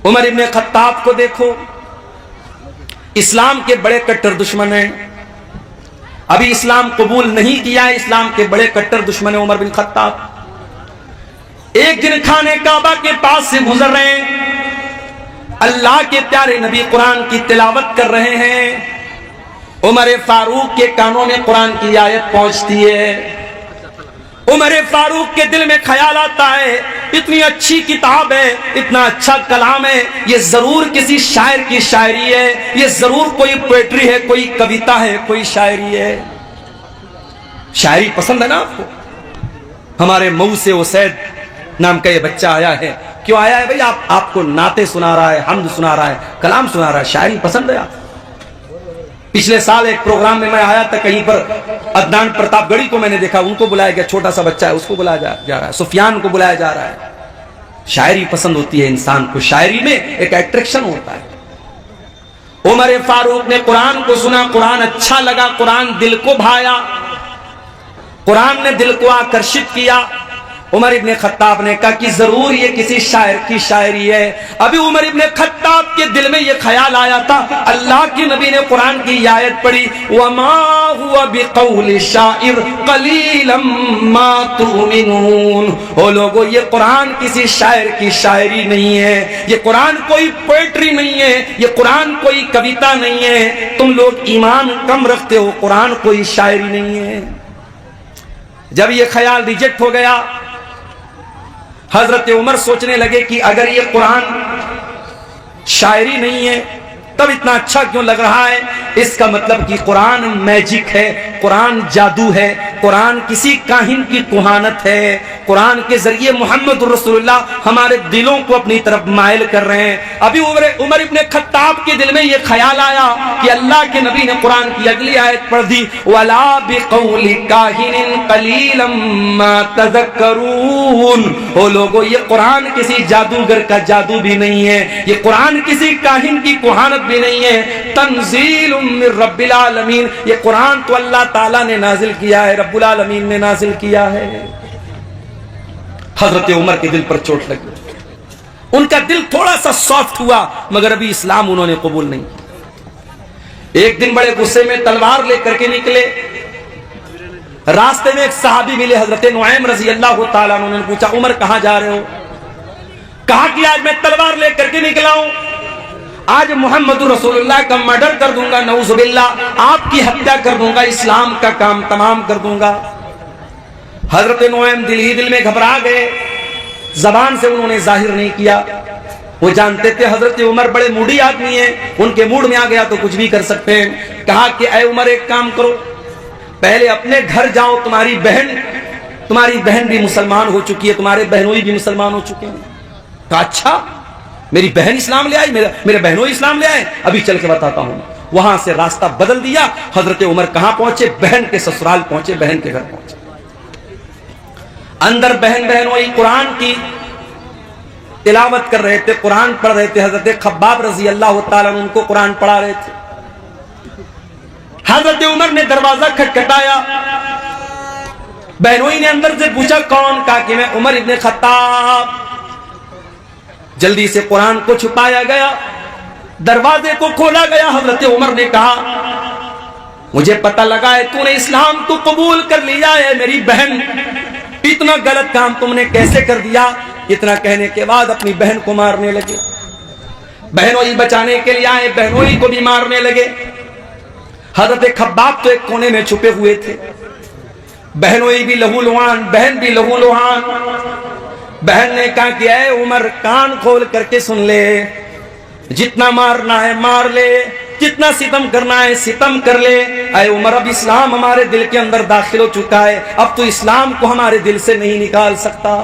عمر ابن خطاب کو دیکھو، اسلام کے بڑے کٹر دشمن ہیں، ابھی اسلام قبول نہیں کیا ہے، اسلام کے بڑے کٹر دشمن ہیں عمر بن خطاب۔ ایک دن خانے کعبہ کے پاس سے گزر رہے ہیں، اللہ کے پیارے نبی قرآن کی تلاوت کر رہے ہیں، عمر فاروق کے کانوں میں قرآن کی آیت پہنچتی ہے۔ عمر فاروق کے دل میں خیال آتا ہے اتنی اچھی کتاب ہے، اتنا اچھا کلام ہے، یہ ضرور کسی شاعر کی شاعری ہے، یہ ضرور کوئی پوئٹری ہے، کوئی کویتا ہے، کوئی شاعری ہے۔ شاعری پسند ہے نا آپ کو؟ ہمارے مئو سے اسید نام کا یہ بچہ آیا ہے، کیوں آیا ہے بھائی؟ آپ کو نعتیں سنا رہا ہے، حمد سنا رہا ہے، کلام سنا رہا ہے، شاعری پسند ہے آپ؟ پچھلے سال ایک پروگرام میں میں آیا تھا، کہیں پر عدنان پرتاپ گڑھی کو میں نے دیکھا، ان کو بلایا گیا، چھوٹا سا بچہ ہے، اس کو بلایا جا رہا ہے، سفیان کو بلایا جا رہا ہے۔ شاعری پسند ہوتی ہے انسان کو، شاعری میں ایک اٹریکشن ہوتا ہے۔ عمر فاروق نے قرآن کو سنا، قرآن اچھا لگا، قرآن دل کو بھایا، قرآن نے دل کو آکرشت کیا۔ عمر ابن خطاب نے کہا کہ ضرور یہ کسی شاعر کی شاعری ہے۔ ابھی عمر ابن خطاب کے دل میں یہ خیال آیا تھا، اللہ کے نبی نے قرآن کی آیت پڑھی، وَمَا هُوَ بِقَوْلِ شَاعِرٍ قَلِيلًا مَا تُؤْمِنُونَ۔ او لوگو، یہ قرآن کسی شاعر کی شاعری نہیں ہے، یہ قرآن کوئی پوئٹری نہیں ہے، یہ قرآن کوئی کویتا نہیں ہے، تم لوگ ایمان کم رکھتے ہو، قرآن کوئی شاعری نہیں ہے۔ جب یہ خیال ریجیکٹ ہو گیا، حضرت عمر سوچنے لگے کہ اگر یہ قرآن شاعری نہیں ہے تب اتنا اچھا کیوں لگ رہا ہے؟ اس کا مطلب کہ قرآن میجک ہے، قرآن جادو ہے، قرآن کسی کاہن کی کہانت ہے، قرآن کے ذریعے محمد رسول اللہ ہمارے دلوں کو اپنی طرف مائل کر رہے ہیں۔ ابھی عمر ابن خطاب کے دل میں یہ خیال آیا کہ اللہ کے نبی نے قرآن کی اگلی آیت پڑھ دی، وَلَا بِقَوْلِ كَاهِنٍ قَلِيلًا مَا تَذَكَّرُونَ۔ او لوگو، یہ قرآن کسی جادوگر کا جادو بھی نہیں ہے، یہ قرآن کسی کاہن کی کہانت بھی نہیں ہے، تنزیل من رب العالمین، یہ قرآن تو اللہ تعالیٰ نے نازل کیا ہے، رب العالمین نے نازل کیا ہے۔ حضرت عمر کے دل پر چوٹ لگی، ان کا دل تھوڑا سا سافٹ ہوا، مگر ابھی اسلام انہوں نے قبول نہیں کیا۔ ایک دن بڑے غصے میں تلوار لے کر کے نکلے، راستے میں ایک صحابی ملے، حضرت نعیم رضی اللہ تعالیٰ عنہ، نے پوچھا عمر کہاں جا رہے ہو؟ کہا کہ آج میں تلوار لے کر کے نکلا ہوں، آج محمد رسول اللہ کا مرڈر کر دوں گا، نعوذ باللہ، آپ کی ہتیا کر دوں گا، اسلام کا کام تمام کر دوں گا۔ حضرت نعیم دل ہی دل میں گھبرا گئے، زبان سے انہوں نے ظاہر نہیں کیا، وہ جانتے تھے حضرت عمر بڑے موڈی آدمی ہیں، ان کے موڈ میں آ گیا تو کچھ بھی کر سکتے ہیں۔ کہا کہ اے عمر، ایک کام کرو، پہلے اپنے گھر جاؤ، تمہاری بہن بھی مسلمان ہو چکی ہے، تمہارے بہنوئی بھی مسلمان ہو چکے ہیں۔ کہا اچھا، میری بہن اسلام لے آئی، میرے بہنوں اسلام لے آئے، ابھی چل کے بتاتا ہوں۔ وہاں سے راستہ بدل دیا، حضرت عمر کہاں پہنچے؟ بہن کے سسرال پہنچے، بہن کے گھر پہنچے۔ اندر بہنوئی قرآن کی تلاوت کر رہے تھے، قرآن پڑھ رہے تھے، حضرت خباب رضی اللہ تعالیٰ ان کو قرآن پڑھا رہے تھے۔ حضرت عمر نے دروازہ کھٹکھٹایا، بہنوئی نے اندر سے پوچھا کون؟ کہا کہ میں عمر ابن خطاب۔ جلدی سے قرآن کو چھپایا گیا، دروازے کو کھولا گیا۔ حضرت عمر نے کہا مجھے پتہ لگا ہے تو نے اسلام تو قبول کر لیا ہے، میری بہن، اتنا غلط کام تم نے کیسے کر دیا؟ اتنا کہنے کے بعد اپنی بہن کو مارنے لگے، بہنوئی بچانے کے لیے آئے، بہنوئی کو بھی مارنے لگے۔ حضرت خباب تو ایک کونے میں چھپے ہوئے تھے، بہنوئی بھی لہو لہان، بہن بھی لہو لہان۔ بہن نے کہا کہ اے عمر، کان کھول کر کے سن لے، جتنا مارنا ہے مار لے، جتنا ستم کرنا ہے ستم کر لے۔ اے عمر، اب اسلام ہمارے دل کے اندر داخل ہو چکا ہے، اب تو اسلام کو ہمارے دل سے نہیں نکال سکتا۔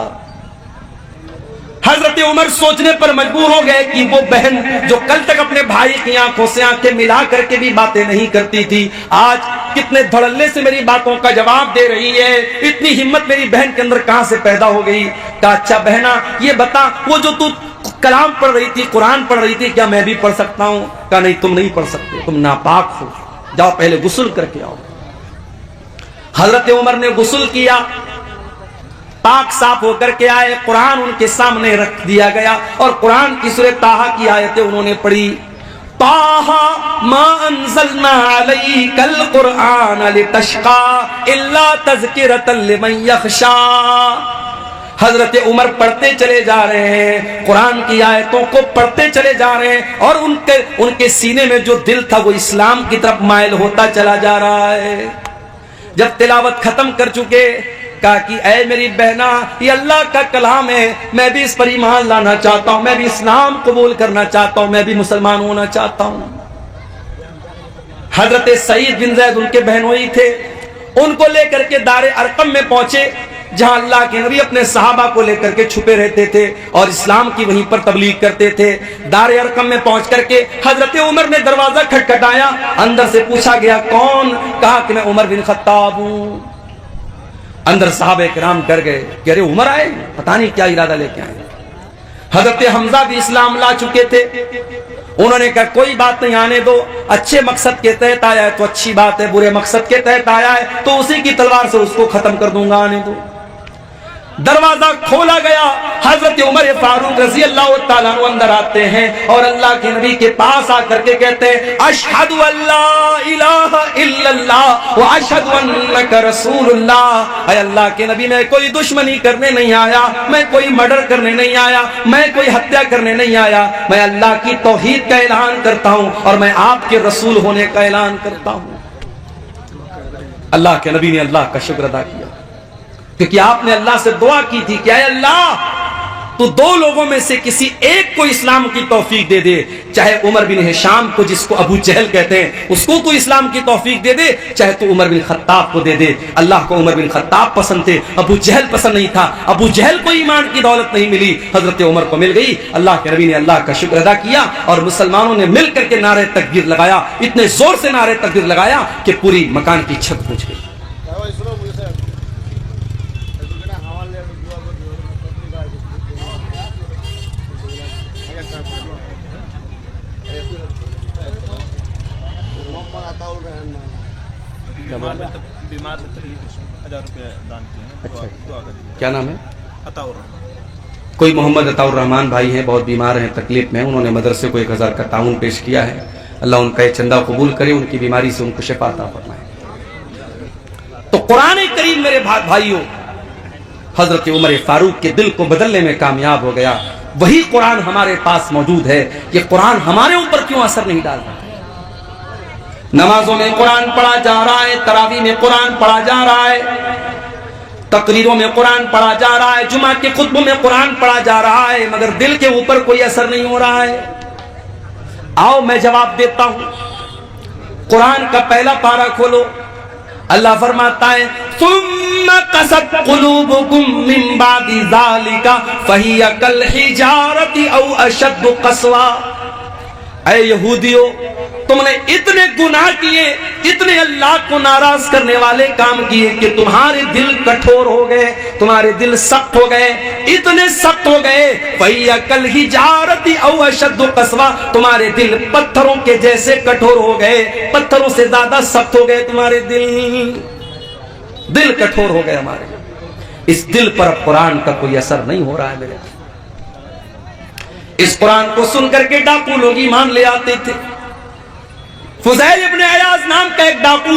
حضرت عمر سوچنے پر مجبور ہو گئے کہ وہ بہن جو کل تک اپنے بھائی کی آنکھوں سے آنکھیں ملا کر کے بھی باتیں نہیں کرتی تھی، آج کتنے دھڑلے سے میری باتوں کا جواب دے رہی ہے، اتنی ہمت میری بہن کے اندر کہاں سے پیدا ہو گئی؟ کہا اچھا بہنا یہ بتا، وہ جو تو کلام پڑھ رہی تھی، قرآن پڑھ رہی تھی، کیا میں بھی پڑھ سکتا ہوں؟ کہا نہیں، تم نہیں پڑھ سکتے، تم ناپاک ہو، جاؤ پہلے غسل کر کے آؤ۔ حضرت عمر نے غسل کیا، پاک صاف ہو کر کے آئے, قرآن ان کے سامنے رکھ دیا گیا اور قرآن کی سورہ طٰہٰ کی آیتیں انہوں نے پڑھی. طٰہٰ ما انزلنا علیک القرآن لتشقى الا تذکرۃ لمن یخشی. حضرت عمر پڑھتے چلے جا رہے ہیں, قرآن کی آیتوں کو پڑھتے چلے جا رہے ہیں, اور ان کے سینے میں جو دل تھا وہ اسلام کی طرف مائل ہوتا چلا جا رہا ہے. جب تلاوت ختم کر چکے, کہا کہ اے میری بہنا, یہ اللہ کا کلام ہے, میں بھی اس پر ایمان لانا چاہتا ہوں, میں بھی اسلام قبول کرنا چاہتا ہوں, میں بھی مسلمان ہونا چاہتا ہوں. حضرت سعید بن زید ان کے بہنوئی تھے, ان کو لے کر کے دار ارقم میں پہنچے جہاں اللہ کے نبی اپنے صحابہ کو لے کر کے چھپے رہتے تھے اور اسلام کی وہیں پر تبلیغ کرتے تھے. دار ارقم میں پہنچ کر کے حضرت عمر نے دروازہ کھٹکھٹایا, اندر سے پوچھا گیا کون؟ کہا کہ میں عمر بن خطاب ہوں. اندر صحابہ کرام ڈر گئے کہ ارے عمر آئے, پتہ نہیں کیا ارادہ لے کے آئے. حضرت حمزہ بھی اسلام لا چکے تھے, انہوں نے کہا کوئی بات نہیں, آنے دو, اچھے مقصد کے تحت آیا ہے تو اچھی بات ہے, برے مقصد کے تحت آیا ہے تو اسی کی تلوار سے اس کو ختم کر دوں گا, آنے دو. دروازہ کھولا گیا, حضرت عمر فاروق رضی اللہ تعالیٰ عنہ اندر آتے ہیں اور اللہ کے نبی کے پاس آ کر کے کہتے ہیں اشہد ان لا الہ الا اللہ واشہد انک رسول اللہ. اے اللہ کے نبی, میں کوئی دشمنی کرنے نہیں آیا, میں کوئی مرڈر کرنے نہیں آیا, میں کوئی ہتیا کرنے نہیں آیا, میں اللہ کی توحید کا اعلان کرتا ہوں اور میں آپ کے رسول ہونے کا اعلان کرتا ہوں. اللہ کے نبی نے اللہ کا شکر ادا کیا, کیونکہ آپ نے اللہ سے دعا کی تھی کہ اے اللہ تو دو لوگوں میں سے کسی ایک کو اسلام کی توفیق دے دے, چاہے عمر بن ہشام کو جس کو ابو جہل کہتے ہیں اس کو تو اسلام کی توفیق دے دے, چاہے تو عمر بن خطاب کو دے دے. اللہ کو عمر بن خطاب پسند تھے, ابو جہل پسند نہیں تھا. ابو جہل کو ایمان کی دولت نہیں ملی, حضرت عمر کو مل گئی. اللہ کے نبی نے اللہ کا شکر ادا کیا اور مسلمانوں نے مل کر کے نعرہ تکبیر لگایا, اتنے زور سے نعرہ تکبیر لگایا کہ پوری مکان کی چھت پہنچ گئی. بیمار 1000 روپے دان کیے ہیں. کیا نام ہے؟ کوئی محمد عطاء الرحمان بھائی ہیں, بہت بیمار ہیں, تکلیف میں, انہوں نے مدرسے کو 1000 کا تعاون پیش کیا ہے. اللہ ان کا یہ چندہ قبول کرے, ان کی بیماری سے ان کو شفا عطا فرمائے. تو قرآن کریم میرے بھائیوں حضرت عمر فاروق کے دل کو بدلنے میں کامیاب ہو گیا. وہی قرآن ہمارے پاس موجود ہے. یہ قرآن ہمارے اوپر کیوں اثر نہیں ڈال رہا؟ نمازوں میں قرآن پڑھا جا رہا ہے, تراویح میں قرآن پڑھا جا رہا ہے, تقریروں میں قرآن پڑھا جا رہا ہے, جمعہ کے خطبوں میں قرآن پڑھا جا رہا ہے, مگر دل کے اوپر کوئی اثر نہیں ہو رہا ہے. آؤ میں جواب دیتا ہوں. قرآن کا پہلا پارہ کھولو, اللہ فرماتا ہے ثم قست قلوبکم من بعد ذالک فہی کالحجارۃ او اشد قسوا. اے یہودیو, تم نے اتنے گناہ کیے, اتنے اللہ کو ناراض کرنے والے کام کیے کہ تمہارے دل کٹھور ہو گئے, تمہارے دل سخت ہو گئے, اتنے سخت ہو گئے فَهِيَ كَالْحِجَارَةِ أَوْ أَشَدُّ قَسْوَةً, تمہارے دل پتھروں کے جیسے کٹھور ہو گئے, پتھروں سے زیادہ سخت ہو گئے تمہارے دل کٹھور ہو گئے ہمارے. اس دل پر اب قرآن کا کوئی اثر نہیں ہو رہا ہے میرے. اس قرآن کو سن کر کے ڈاکو لوگ ایمان لے آتے تھے. فضیل ابن عیاض نام کا ایک ڈاکو,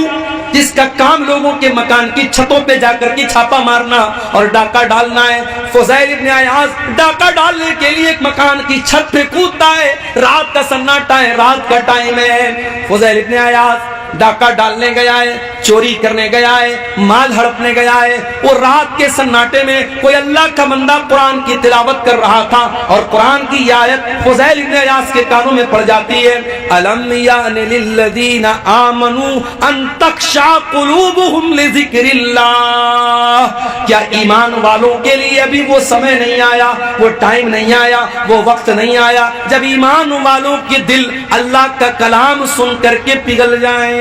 جس کا کام لوگوں کے مکان کی چھتوں پہ جا کر کے چھاپا مارنا اور ڈاکہ ڈالنا ہے. فضیل ابن عیاض ڈاکہ ڈالنے کے لیے ایک مکان کی چھت پہ کودتا ہے. رات کا سناٹا ہے, رات کا ٹائم ہے. فضیل ابن عیاض ڈاکہ ڈالنے گیا ہے, چوری کرنے گیا ہے, مال ہڑپنے گیا ہے. وہ رات کے سناٹے میں کوئی اللہ کا بندہ قرآن کی تلاوت کر رہا تھا اور قرآن کی یہ آیت فضیل ابن عیاض کے کانوں میں پڑ جاتی ہے, الم یان للذین آمنوا ان تخشع قلوبہم لذکر اللہ. کیا ایمان والوں کے لیے ابھی وہ سمے نہیں آیا, وہ ٹائم نہیں آیا, وہ وقت نہیں آیا جب ایمان والوں کے دل اللہ کا کلام سن کر کے پگھل جائیں؟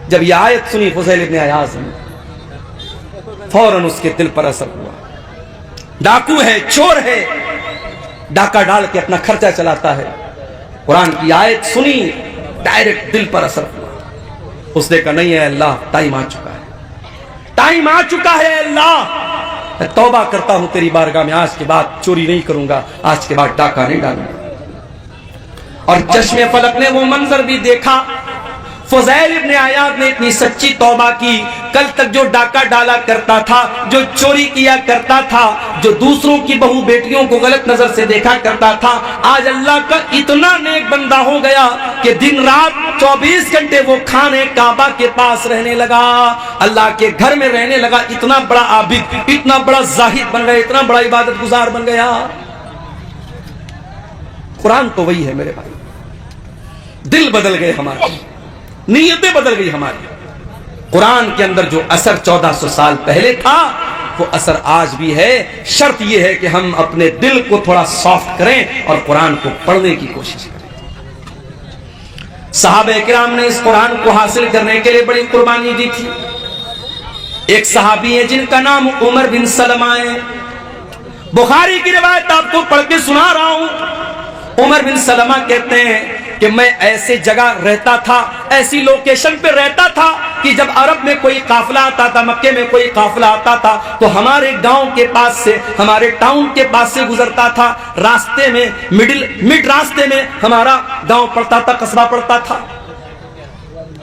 جب یہ آیت سنی فضیل ابن عیاض نے, فوراً اس کے دل پر اثر ہوا. ڈاکو ہے, چور ہے, ڈاکہ ڈال کے اپنا خرچہ چلاتا ہے. قرآن کی آیت سنی, ڈائریکٹ دل پر اثر ہوا. اس نے کہا نہیں ہے اللہ, ٹائم آ چکا ہے, ٹائم آ چکا ہے اللہ, میں توبہ کرتا ہوں تیری بارگاہ میں، آج کے بعد چوری نہیں کروں گا، آج کے بعد ڈاکہ نہیں ڈالوں گا۔ اور چشم فلک نے وہ منظر بھی دیکھا، فضیل ابن عیاض نے اتنی سچی توبہ کی، کل تک جو ڈاکہ ڈالا کرتا تھا، جو چوری کیا کرتا تھا، جو دوسروں کی بہو بیٹیوں کو غلط نظر سے دیکھا کرتا تھا، آج اللہ کا اتنا نیک بندہ ہو گیا کہ دن رات 24 گھنٹے وہ خانے کعبہ کے پاس رہنے لگا، اللہ کے گھر میں رہنے لگا، اتنا بڑا عابد، اتنا بڑا زاہد بن گیا، اتنا بڑا عبادت گزار بن گیا۔ قرآن تو وہی ہے میرے بھائی، دل بدل گئے ہمارے، نیتیں بدل گئی ہماری۔ قرآن کے اندر جو اثر 1400 سال پہلے تھا وہ اثر آج بھی ہے، شرط یہ ہے کہ ہم اپنے دل کو تھوڑا سافٹ کریں اور قرآن کو پڑھنے کی کوشش کریں۔ صحابہ کرام نے اس قرآن کو حاصل کرنے کے لیے بڑی قربانی دی تھی۔ ایک صحابی ہے جن کا نام عمر بن سلمہ ہے، بخاری کی روایت آپ کو پڑھ کے سنا رہا ہوں۔ عمر بن سلمہ کہتے ہیں کہ میں ایسے جگہ رہتا تھا، ایسی لوکیشن پہ رہتا تھا کہ جب عرب میں کوئی قافلہ آتا تھا، مکے میں کوئی قافلہ آتا تھا تو ہمارے گاؤں کے پاس سے، ہمارے ٹاؤن کے پاس سے گزرتا تھا، راستے میں مڈ راستے میں ہمارا گاؤں پڑتا تھا، قصبہ پڑتا تھا۔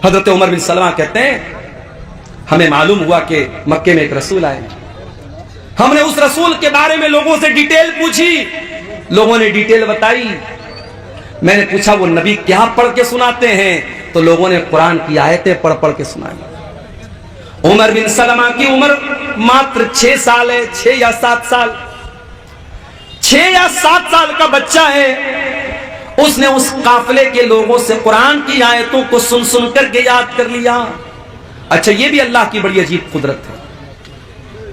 حضرت عمر بن سلمہ کہتے ہیں ہمیں معلوم ہوا کہ مکے میں ایک رسول آئے، ہم نے اس رسول کے بارے میں لوگوں سے ڈیٹیل پوچھی، لوگوں نے ڈیٹیل بتائی، میں نے پوچھا وہ نبی کیا پڑھ کے سناتے ہیں، تو لوگوں نے قرآن کی آیتیں پڑھ پڑھ کے سنائی۔ عمر بن سلمہ کی عمر ماتر 6 سال ہے، 6 یا 7 سال، 6 یا 7 سال کا بچہ ہے، اس نے اس قافلے کے لوگوں سے قرآن کی آیتوں کو سن سن کر کے یاد کر لیا۔ اچھا یہ بھی اللہ کی بڑی عجیب قدرت ہے،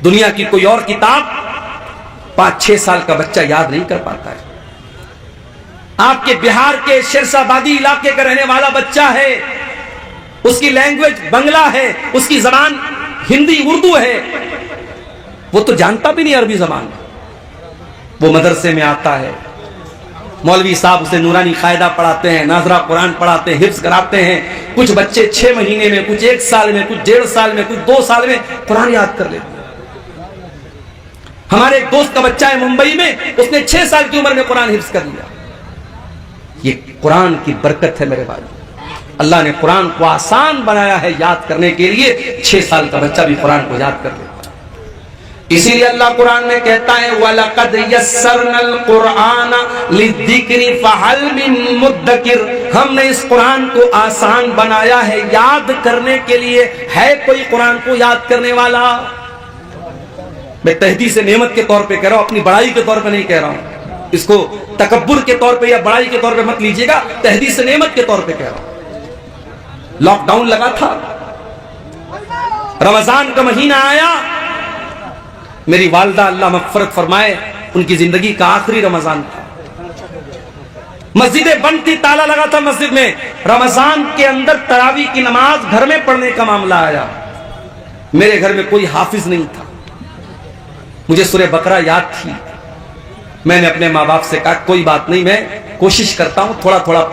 دنیا کی کوئی اور کتاب 5-6 سال کا بچہ یاد نہیں کر پاتا ہے۔ آپ کے بہار کے شرسہ آبادی علاقے کا رہنے والا بچہ ہے، اس کی لینگویج بنگلہ ہے، اس کی زبان ہندی اردو ہے، وہ تو جانتا بھی نہیں عربی زبان، وہ مدرسے میں آتا ہے، مولوی صاحب اسے نورانی قاعدہ پڑھاتے ہیں، ناظرہ قرآن پڑھاتے ہیں، حفظ کراتے ہیں، کچھ بچے 6 مہینے میں، کچھ 1 سال میں، کچھ 1.5 سال میں، کچھ 2 سال میں قرآن یاد کر لیتے ہیں۔ ہمارے ایک دوست کا بچہ ہے ممبئی میں، اس نے 6 سال کی عمر میں قرآن حفظ کر لیا۔ یہ قرآن کی برکت ہے میرے بھائی، اللہ نے قرآن کو آسان بنایا ہے یاد کرنے کے لیے، 6 سال کا بچہ بھی قرآن کو یاد کر لیتا ہے۔ اسی لیے اللہ قرآن میں کہتا ہے وَلَقَدْ يَسَّرْنَا الْقُرْآنَ لِلذِّكْرِ فَهَلْ مِن مُدَّكِرٍ، ہم نے اس قرآن کو آسان بنایا ہے یاد کرنے کے لیے، ہے کوئی قرآن کو یاد کرنے والا؟ میں تحدیث نعمت کے طور پہ کہہ رہا ہوں، اپنی بڑائی کے طور پہ نہیں کہہ رہا ہوں، اس کو تکبر کے طور پہ یا بڑائی کے طور پہ مت لیجیے گا، تحدیث نعمت کے طور پہ کہہ رہا ہوں۔ لاک ڈاؤن لگا تھا، رمضان کا مہینہ آیا، میری والدہ اللہ مغفرت فرمائے، ان کی زندگی کا آخری رمضان تھا، مسجدیں بند تھی، تالا لگا تھا مسجد میں، رمضان کے اندر تراویح کی نماز گھر میں پڑھنے کا معاملہ آیا، میرے گھر میں کوئی حافظ نہیں تھا، مجھے سورہ بقرہ یاد تھی، میں نے اپنے ماں باپ سے کہا کوئی بات نہیں، میں کوشش کرتا ہوں تھوڑا تھوڑا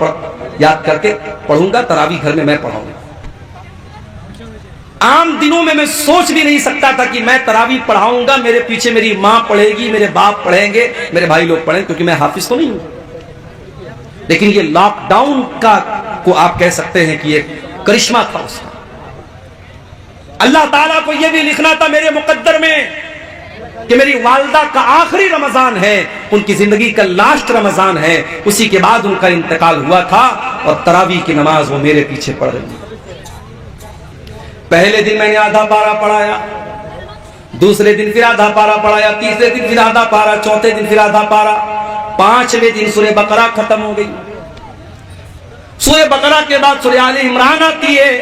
یاد کر کے پڑھوں گا، تراویح گھر میں پڑھاؤں گا۔ عام دنوں میں سوچ بھی نہیں سکتا تھا کہ میں تراویح پڑھاؤں گا، میرے پیچھے میری ماں پڑھے گی، میرے باپ پڑھیں گے، میرے بھائی لوگ پڑھیں، کیونکہ میں حافظ تو نہیں ہوں۔ لیکن یہ لاک ڈاؤن کا کو آپ کہہ سکتے ہیں کہ یہ کرشمہ تھا اس کا، اللہ تعالیٰ کو یہ بھی لکھنا تھا میرے مقدر میں کہ میری والدہ کا آخری رمضان ہے، ان کی زندگی کا لاسٹ رمضان ہے، اسی کے بعد ان کا انتقال ہوا تھا، اور تراویح کی نماز وہ میرے پیچھے پڑھ رہی ہے۔ پہلے دن میں نے آدھا پارا پڑھایا، دوسرے دن پھر آدھا پارا پڑھایا، تیسرے دن پھر آدھا پارا، چوتھے دن پھر آدھا پارا، 5ویں دن سورہ بقرہ ختم ہو گئی۔ سورہ بقرہ کے بعد سورہ آل عمران آتی ہے،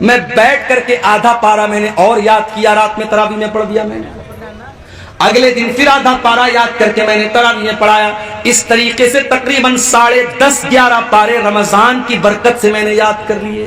میں بیٹھ کر کے آدھا پارا میں نے اور یاد کیا، رات میں تراویح میں پڑھ دیا میں نے، اگلے دن پھر آدھا پارا یاد کر کے میں نے تراویح میں پڑھایا، اس طریقے سے تقریباً 10.5-11 پارے رمضان کی برکت سے میں نے یاد کر لیے۔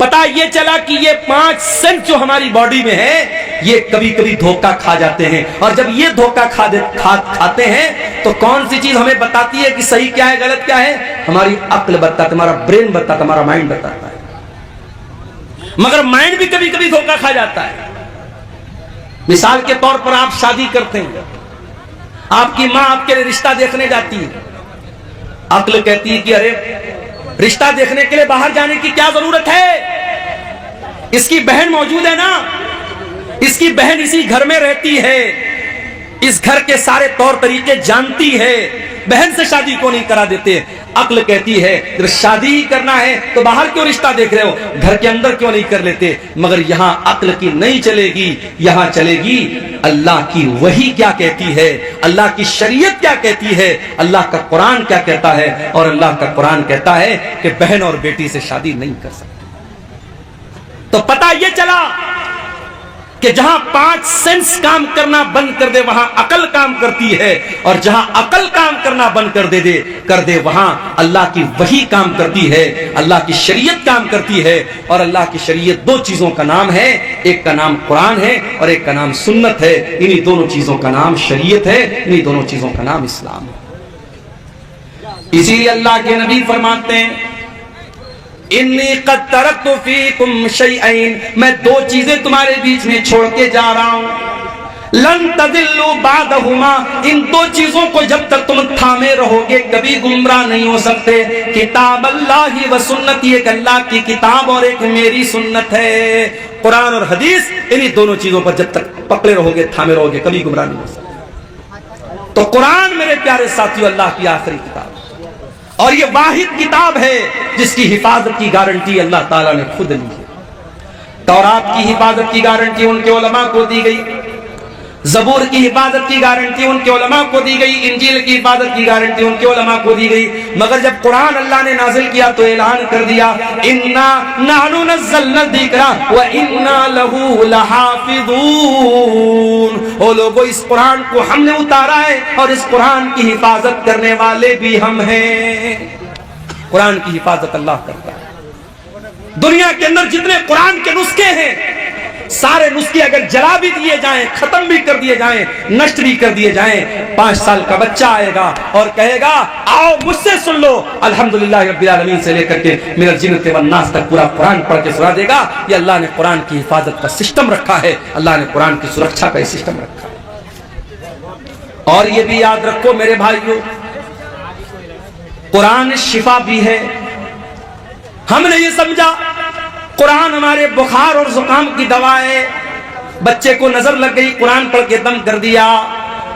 پتا یہ چلا کہ یہ 5 سینس جو ہماری باڈی میں ہے یہ کبھی کبھی دھوکہ کھا جاتے ہیں، اور جب یہ دھوکہ کھاتے ہیں تو کون سی چیز ہمیں بتاتی ہے کہ صحیح کیا ہے غلط کیا ہے؟ ہماری عقل بتاتا ہے، ہمارا برین بتاتا ہے، ہمارا مائنڈ بتاتا ہے۔ مگر مائنڈ بھی کبھی کبھی دھوکہ کھا جاتا ہے۔ مثال کے طور پر آپ شادی کرتے ہیں، آپ کی ماں آپ کے لیے رشتہ دیکھنے جاتی ہے، عقل کہتی ہے کہ ارے رشتہ دیکھنے کے لیے باہر جانے کی کیا ضرورت ہے، اس کی بہن موجود ہے نا، اس کی بہن اسی گھر میں رہتی ہے، اس گھر کے سارے طور طریقے جانتی ہے، بہن سے شادی کو نہیں کرا دیتے۔ عقل کہتی ہے جب شادی ہی کرنا ہے تو باہر کیوں رشتہ دیکھ رہے ہو، گھر کے اندر کیوں نہیں کر لیتے؟ مگر یہاں عقل کی نہیں چلے گی، یہاں چلے گی اللہ کی وحی کیا کہتی ہے، اللہ کی شریعت کیا کہتی ہے، اللہ کا قرآن کیا کہتا ہے۔ اور اللہ کا قرآن کہتا ہے کہ بہن اور بیٹی سے شادی نہیں کر سکتے۔ تو پتہ یہ چلا کہ جہاں 5 سینس کام کرنا بند کر دے وہاں عقل کام کرتی ہے، اور جہاں عقل کام کرنا بند کر دے وہاں اللہ کی وحی کام کرتی ہے، اللہ کی شریعت کام کرتی ہے۔ اور اللہ کی شریعت 2 چیزوں کا نام ہے، ایک کا نام قرآن ہے اور ایک کا نام سنت ہے۔ انہی دونوں چیزوں کا نام شریعت ہے، انہی دونوں چیزوں کا نام اسلام ہے۔ اسی لیے اللہ کے نبی فرماتے ہیں انی قد ترکت فیکم شیئین، میں 2 چیزیں تمہارے بیچ میں چھوڑ کے جا رہا ہوں، لن تضلوا بعدہما، ان 2 چیزوں کو جب تک تم تھامے رہو گے کبھی گمراہ نہیں ہو سکتے، کتاب اللہ و سنتی، ایک اللہ کی کتاب اور ایک میری سنت ہے۔ قرآن اور حدیث، انہی دونوں چیزوں پر جب تک پکڑے رہو گے تھامے رہو گے کبھی گمراہ نہیں ہو سکتے۔ تو قرآن میرے پیارے ساتھیو اللہ کی آخری کتاب، اور یہ واحد کتاب ہے جس کی حفاظت کی گارنٹی اللہ تعالیٰ نے خود لی ہے۔ تورات کی حفاظت کی گارنٹی ان کے علماء کو دی گئی، زبور کی حفاظت کی گارنٹی ان کے علماء کو دی گئی، انجیل کی حفاظت کی گارنٹی ان کے علماء کو دی گئی۔ مگر جب قرآن اللہ نے نازل کیا تو اعلان کر دیا انا نحن نزلنا الذکر وانا لہ لحافظون، او لوگو اس قرآن کو ہم نے اتارا ہے اور اس قرآن کی حفاظت کرنے والے بھی ہم ہیں۔ قرآن کی حفاظت اللہ کرتا ہے۔ دنیا کے اندر جتنے قرآن کے نسخے ہیں سارے نسخے اگر جلا بھی دیے جائیں، ختم بھی کر دیے جائیں، نشر بھی کر دیے جائیں، 5 سال کا بچہ آئے گا اور کہے گا آؤ مجھ سے سن لو الحمدللہ رب العالمین سے لے کر کے من الجنۃ والناس تک پورا قرآن پڑھ کے سنا دے گا۔ یہ اللہ نے قرآن کی حفاظت کا سسٹم رکھا ہے، اللہ نے قرآن کی سرکشا کا سسٹم رکھا ہے۔ اور یہ بھی یاد رکھو میرے بھائیو، قرآن شفا بھی ہے۔ ہم نے یہ سمجھا قرآن ہمارے بخار اور زکام کی دوا ہے، بچے کو نظر لگ گئی قرآن پڑھ کے دم کر دیا،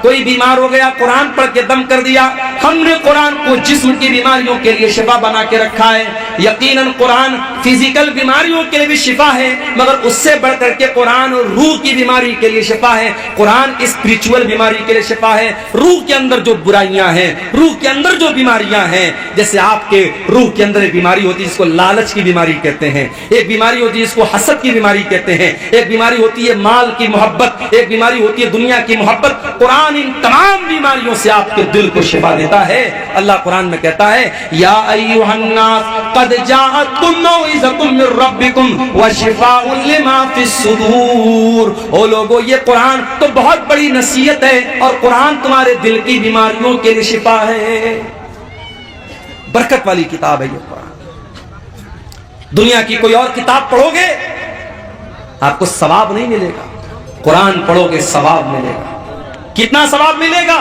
کوئی بیمار ہو گیا قرآن پڑھ کے دم کر دیا۔ ہم نے قرآن کو جسم کی بیماریوں کے لیے شفا بنا کے رکھا ہے۔ یقیناً قرآن فزیکل بیماریوں کے لیے بھی شفا ہے، مگر اس سے بڑھ کر کے قرآن روح کی بیماری کے لیے شفا ہے، قرآن اسپریچول بیماری کے لیے شفا ہے۔ روح کے اندر جو برائیاں ہیں، روح کے اندر جو بیماریاں ہیں، جیسے آپ کے روح کے اندر ایک بیماری ہوتی ہے جس کو لالچ کی بیماری کہتے ہیں، ایک بیماری ہوتی ہے جس کو حسد کی بیماری کہتے ہیں، ایک بیماری ہوتی ہے مال کی محبت، ایک بیماری ہوتی ہے دنیا کی محبت۔ قرآن ان تمام بیماریوں سے آپ کے دل کو شفا دیتا ہے۔ اللہ قرآن میں کہتا ہے یا ایھا الناس قد جاءتکم موعظۃ من ربکم وشفاء لما فی الصدور، او لوگو یہ قرآن تو بہت بڑی نصیحت ہے اور قرآن تمہارے دل کی بیماریوں کے لیے شفا ہے۔ برکت والی کتاب ہے یہ قرآن۔ دنیا کی کوئی اور کتاب پڑھو گے آپ کو ثواب نہیں ملے گا، قرآن پڑھو گے ثواب ملے گا۔ کتنا ثواب ملے گا؟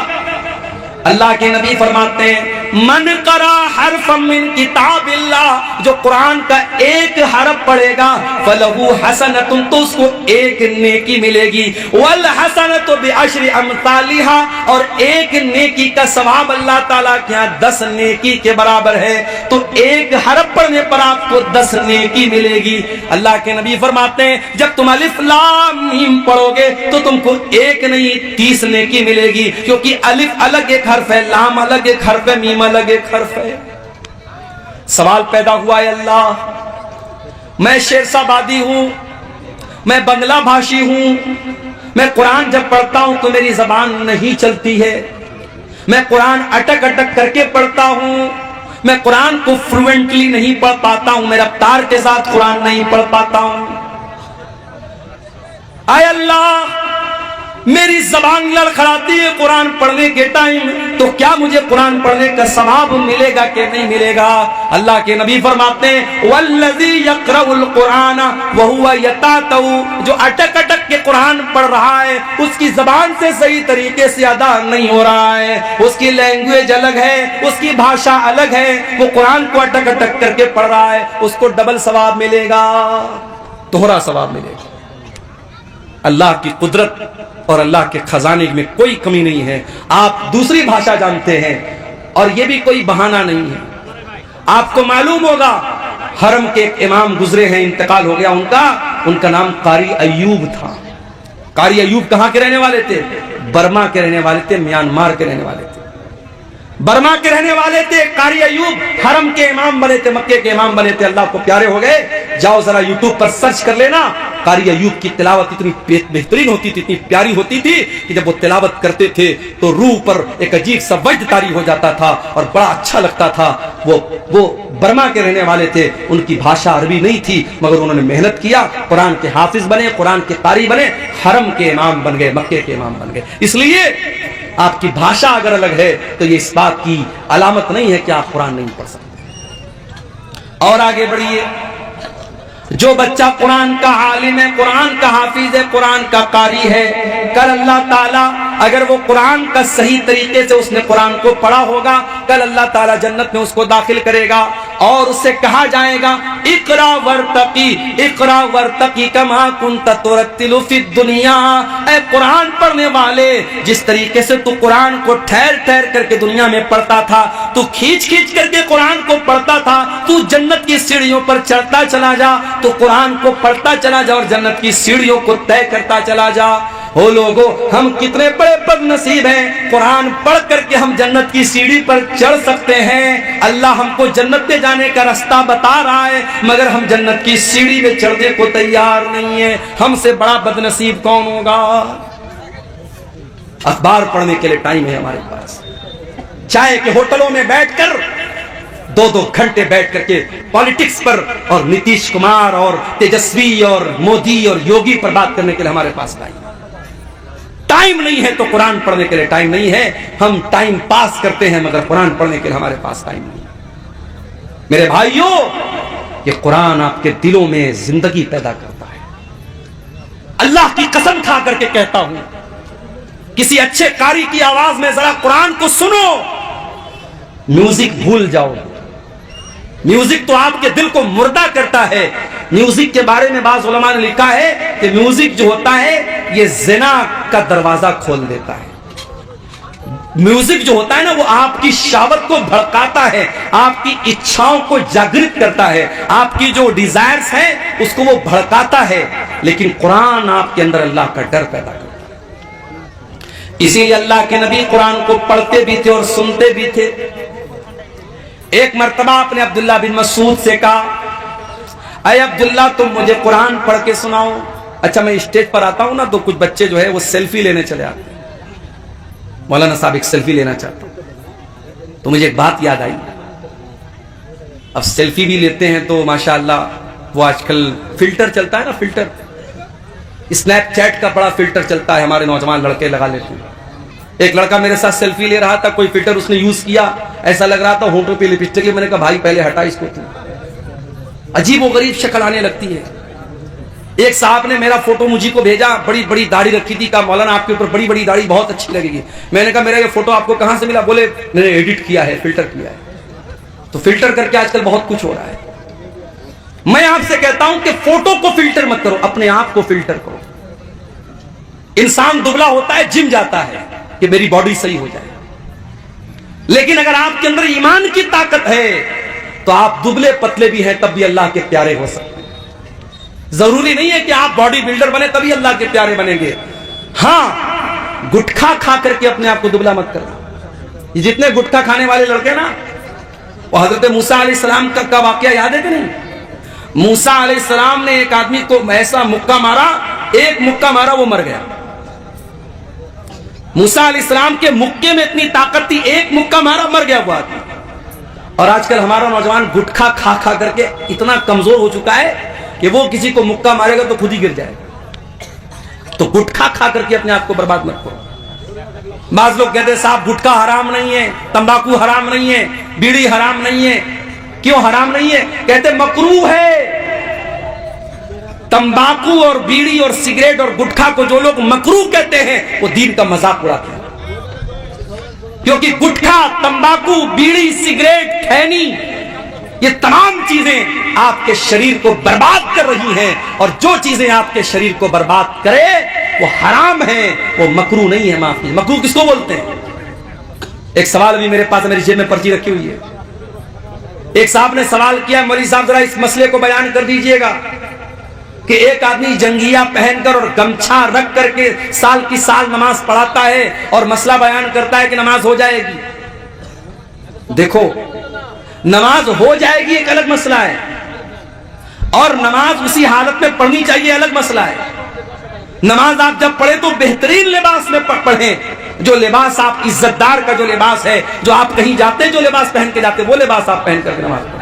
اللہ کے نبی فرماتے ہیں من قرأ حرفا من کتاب اللہ، جو قرآن کا ایک حرف پڑھے گا فلہ حسنۃ، تو اس کو ایک نیکی ملے گی، والحسنۃ بعشر امثالها، اور ایک نیکی کا ثواب اللہ تعالیٰ کے ہاں 10 نیکی کے برابر ہے۔ تو ایک حرف پڑھنے پر آپ کو 10 نیکی ملے گی۔ اللہ کے نبی فرماتے ہیں جب تم الف لام میم پڑھو گے تو تم کو ایک نہیں 30 نیکی ملے گی، کیونکہ الف الگ ایک حرف ہے، لام الگ ایک حرف ہے، میم الگ ایک حرف ہے۔ سوال پیدا ہوا ہے اللہ، میں شیرسا بادی ہوں، میں بنگلہ بھاشی ہوں، میں قرآن جب پڑھتا ہوں تو میری زبان نہیں چلتی ہے، میں قرآن اٹک اٹک کر کے پڑھتا ہوں، میں قرآن کو فلوئنٹلی نہیں پڑھ پاتا ہوں، میں رفتار کے ساتھ قرآن نہیں پڑھ پاتا ہوں۔ اے اللہ، میری زبان لڑکھڑاتی ہے قرآن پڑھنے کے ٹائم، تو کیا مجھے قرآن پڑھنے کا ثواب ملے گا کہ نہیں ملے گا؟ اللہ کے نبی فرماتے ہیں والذی یقرأ القرآن وہو یتاتو، جو اٹک اٹک کے قرآن پڑھ رہا ہے اس کی زبان سے صحیح طریقے سے ادا نہیں ہو رہا ہے، اس کی لینگویج الگ ہے، اس کی بھاشا الگ ہے، وہ قرآن کو اٹک اٹک کر کے پڑھ رہا ہے، اس کو ڈبل ثواب ملے گا، دوہرا ثواب ملے گا۔ اللہ کی قدرت اور اللہ کے خزانے میں کوئی کمی نہیں ہے۔ آپ دوسری بھاشا جانتے ہیں اور یہ بھی کوئی بہانہ نہیں ہے۔ آپ کو معلوم ہوگا حرم کے ایک امام گزرے ہیں، انتقال ہو گیا ان کا نام قاری ایوب تھا۔ قاری ایوب کہاں کے رہنے والے تھے؟ برما کے رہنے والے تھے، میانمار کے رہنے والے تھے، برما کے رہنے والے تھے۔ قاری ایوب حرم کے امام بنے تھے، مکے کے امام بنے تھے، اللہ کو پیارے ہو گئے۔ جاؤ ذرا یوٹیوب پر سرچ کر لینا، قاری ایوب کی تلاوت اتنی بہترین ہوتی تھی، اتنی پیاری ہوتی تھی کہ جب وہ تلاوت کرتے تھے تو روح پر ایک عجیب سا وجد طاری ہو جاتا تھا اور بڑا اچھا لگتا تھا۔ وہ برما کے رہنے والے تھے، ان کی بھاشا عربی نہیں تھی، مگر انہوں نے محنت کیا، قرآن کے حافظ بنے، قرآن کے قاری بنے، حرم کے امام بن گئے، مکے کے امام بن گئے۔ اس لیے آپ کی بھاشا اگر الگ ہے تو یہ اس بات کی علامت نہیں ہے کہ آپ قرآن نہیں پڑھ سکتے۔ اور آگے بڑھیے، جو بچہ قرآن کا عالم ہے، قرآن کا حافظ ہے، قرآن کا قاری ہے، کل اللہ تعالیٰ اگر وہ قرآن کا صحیح طریقے سے اس نے قرآن کو پڑھا ہوگا، کل اللہ تعالیٰ جنت میں اس کو داخل کرے گا اور اس سے کہا جائے گا اقرا ورتقی کما کنت ترتل فی الدنیا، اے قرآن پڑھنے والے، جس طریقے سے تو قرآن کو ٹھہر ٹھہر کر کے دنیا میں پڑھتا تھا، تو کھینچ کھینچ کر کے قرآن کو پڑھتا تھا، تو جنت کی سیڑھیوں پر چڑھتا چلا جا، تو قرآن کو پڑھتا چلا جا اور جنت کی سیڑھیوں کو طے کرتا چلا جا۔ ہو لوگو، ہم کتنے بڑے بد نصیب ہیں، قرآن پڑھ کر کے ہم جنت کی سیڑھی پر چڑھ سکتے ہیں، اللہ ہم کو جنت میں جانے کا راستہ بتا رہا ہے، مگر ہم جنت کی سیڑھی میں چڑھنے کو تیار نہیں ہیں۔ ہم سے بڑا بد نصیب کون ہوگا؟ اخبار پڑھنے کے لیے ٹائم ہے ہمارے پاس، چائے کے ہوٹلوں میں بیٹھ کر 2-2 گھنٹے بیٹھ کر کے پالیٹکس پر اور نتیش کمار اور تیجسوی اور مودی اور یوگی پر بات کرنے کے لیے ہمارے پاس ٹائم نہیں ہے، تو قرآن پڑھنے کے لیے ٹائم نہیں ہے۔ ہم ٹائم پاس کرتے ہیں مگر قرآن پڑھنے کے لیے ہمارے پاس ٹائم نہیں ہے۔ میرے بھائیوں، یہ قرآن آپ کے دلوں میں زندگی پیدا کرتا ہے۔ اللہ کی قسم کھا کر کے کہتا ہوں، کسی اچھے قاری کی آواز میں ذرا قرآن کو سنو، میوزک بھول جاؤ۔ میوزک تو آپ کے دل کو مردہ کرتا ہے۔ میوزک کے بارے میں بعض علماء نے لکھا ہے کہ میوزک جو ہوتا ہے یہ زنا کا دروازہ کھول دیتا ہے۔ میوزک جو ہوتا ہے نا، وہ آپ کی شہوت کو بھڑکاتا ہے، آپ کی اچھاؤں کو جاگرت کرتا ہے، آپ کی جو ڈیزائرز ہیں اس کو وہ بھڑکاتا ہے، لیکن قرآن آپ کے اندر اللہ کا ڈر پیدا کرتا ہے۔ اسی لیے اللہ کے نبی قرآن کو پڑھتے بھی تھے اور سنتے بھی تھے۔ ایک مرتبہ آپ نے عبداللہ بن مسعود سے کہا، اے عبداللہ تم مجھے قرآن پڑھ کے سناؤ۔ اچھا، میں اسٹیج پر آتا ہوں نا تو کچھ بچے جو ہے وہ سیلفی لینے چلے آتے ہیں، مولانا صاحب ایک سیلفی لینا چاہتا ہوں، تو مجھے ایک بات یاد آئی۔ اب سیلفی بھی لیتے ہیں تو ماشاءاللہ وہ آج کل فلٹر چلتا ہے نا، فلٹر، اسنیپ چیٹ کا بڑا فلٹر چلتا ہے، ہمارے نوجوان لڑکے لگا لیتے ہیں۔ ایک لڑکا میرے ساتھ سیلفی لے رہا تھا، کوئی فلٹر اس نے یوز کیا، ایسا لگ رہا تھا ہونٹوں پہ لپسٹک، میں نے کہا بھائی پہلے ہٹا اس کو، عجیب و غریب شکل آنے لگتی ہے۔ ایک صاحب نے میرا فوٹو مجھے کو بھیجا، بڑی بڑی داڑھی رکھی تھی، کہا مولانا آپ کے اوپر بڑی بڑی داڑھی بہت اچھی لگے گی۔ میں نے کہا میرا یہ فوٹو آپ کو کہاں سے ملا؟ بولے میں نے ایڈٹ کیا ہے، فلٹر کیا ہے۔ تو فلٹر کر کے آج کل بہت کچھ ہو رہا ہے۔ میں آپ سے کہتا ہوں کہ فوٹو کو فلٹر مت کرو، اپنے آپ کو فلٹر کرو۔ انسان دبلا ہوتا ہے، جم جاتا ہے کہ میری باڈی صحیح ہو جائے، لیکن اگر آپ کے اندر ایمان کی طاقت ہے تو آپ دبلے پتلے بھی ہیں تب بھی اللہ کے پیارے ہو سکتے ہیں۔ ضروری نہیں ہے کہ آپ باڈی بلڈر بنے تبھی اللہ کے پیارے بنیں گے۔ ہاں، گٹکھا کھا کر کے اپنے آپ کو دبلا مت کرنا۔ یہ جتنے گٹکھا کھانے والے لڑکے نا، وہ حضرت موسیٰ علیہ السلام کا واقعہ یاد ہے کہ نہیں؟ موسیٰ علیہ السلام نے ایک آدمی کو ایسا مکہ مارا، ایک مکہ مارا وہ مر گیا۔ موسیٰ علیہ السلام کے مکے میں اتنی طاقت تھی، ایک مکہ مارا مر گیا وہ آدمی۔ اور آج کل ہمارا نوجوان گٹکھا کھا کھا کر کے اتنا کمزور ہو چکا ہے کہ وہ کسی کو مکہ مارے گا تو خود ہی گر جائے گا. تو گٹکھا کھا کر کے اپنے آپ کو برباد مت کرو. بعض لوگ کہتے ہیں صاحب گٹکا حرام نہیں ہے, تمباکو حرام نہیں ہے, بیڑی حرام نہیں ہے. کیوں حرام نہیں ہے؟ کہتے مکروہ ہے. تمباکو اور بیڑی اور سگریٹ اور گٹکھا کو جو لوگ مکروہ کہتے ہیں وہ دین کا مذاق اڑاتے ہیں. کیونکہ گٹکھا, تمباکو, بیڑی, سگریٹ, کھینی, یہ تمام چیزیں آپ کے شریر کو برباد کر رہی ہیں, اور جو چیزیں آپ کے شریر کو برباد کرے وہ حرام ہیں, وہ مکروہ نہیں ہے. معاف کیجیے, مکروہ کس کو بولتے ہیں؟ ایک سوال بھی میرے پاس, میری جیب میں پرچی رکھی ہوئی ہے. ایک صاحب نے سوال کیا, مولوی صاحب ذرا اس مسئلے کو بیان کر دیجئے گا کہ ایک آدمی جنگیہ پہن کر اور گمچھا رکھ کر کے سال کی سال نماز پڑھاتا ہے اور مسئلہ بیان کرتا ہے کہ نماز ہو جائے گی. دیکھو, نماز ہو جائے گی ایک الگ مسئلہ ہے, اور نماز اسی حالت میں پڑھنی چاہیے الگ مسئلہ ہے. نماز آپ جب پڑھیں تو بہترین لباس میں پڑھیں, جو لباس آپ عزت دار کا جو لباس ہے, جو آپ کہیں جاتے ہیں جو لباس پہن کے جاتے ہیں وہ لباس آپ پہن کر کے نماز پڑھیں.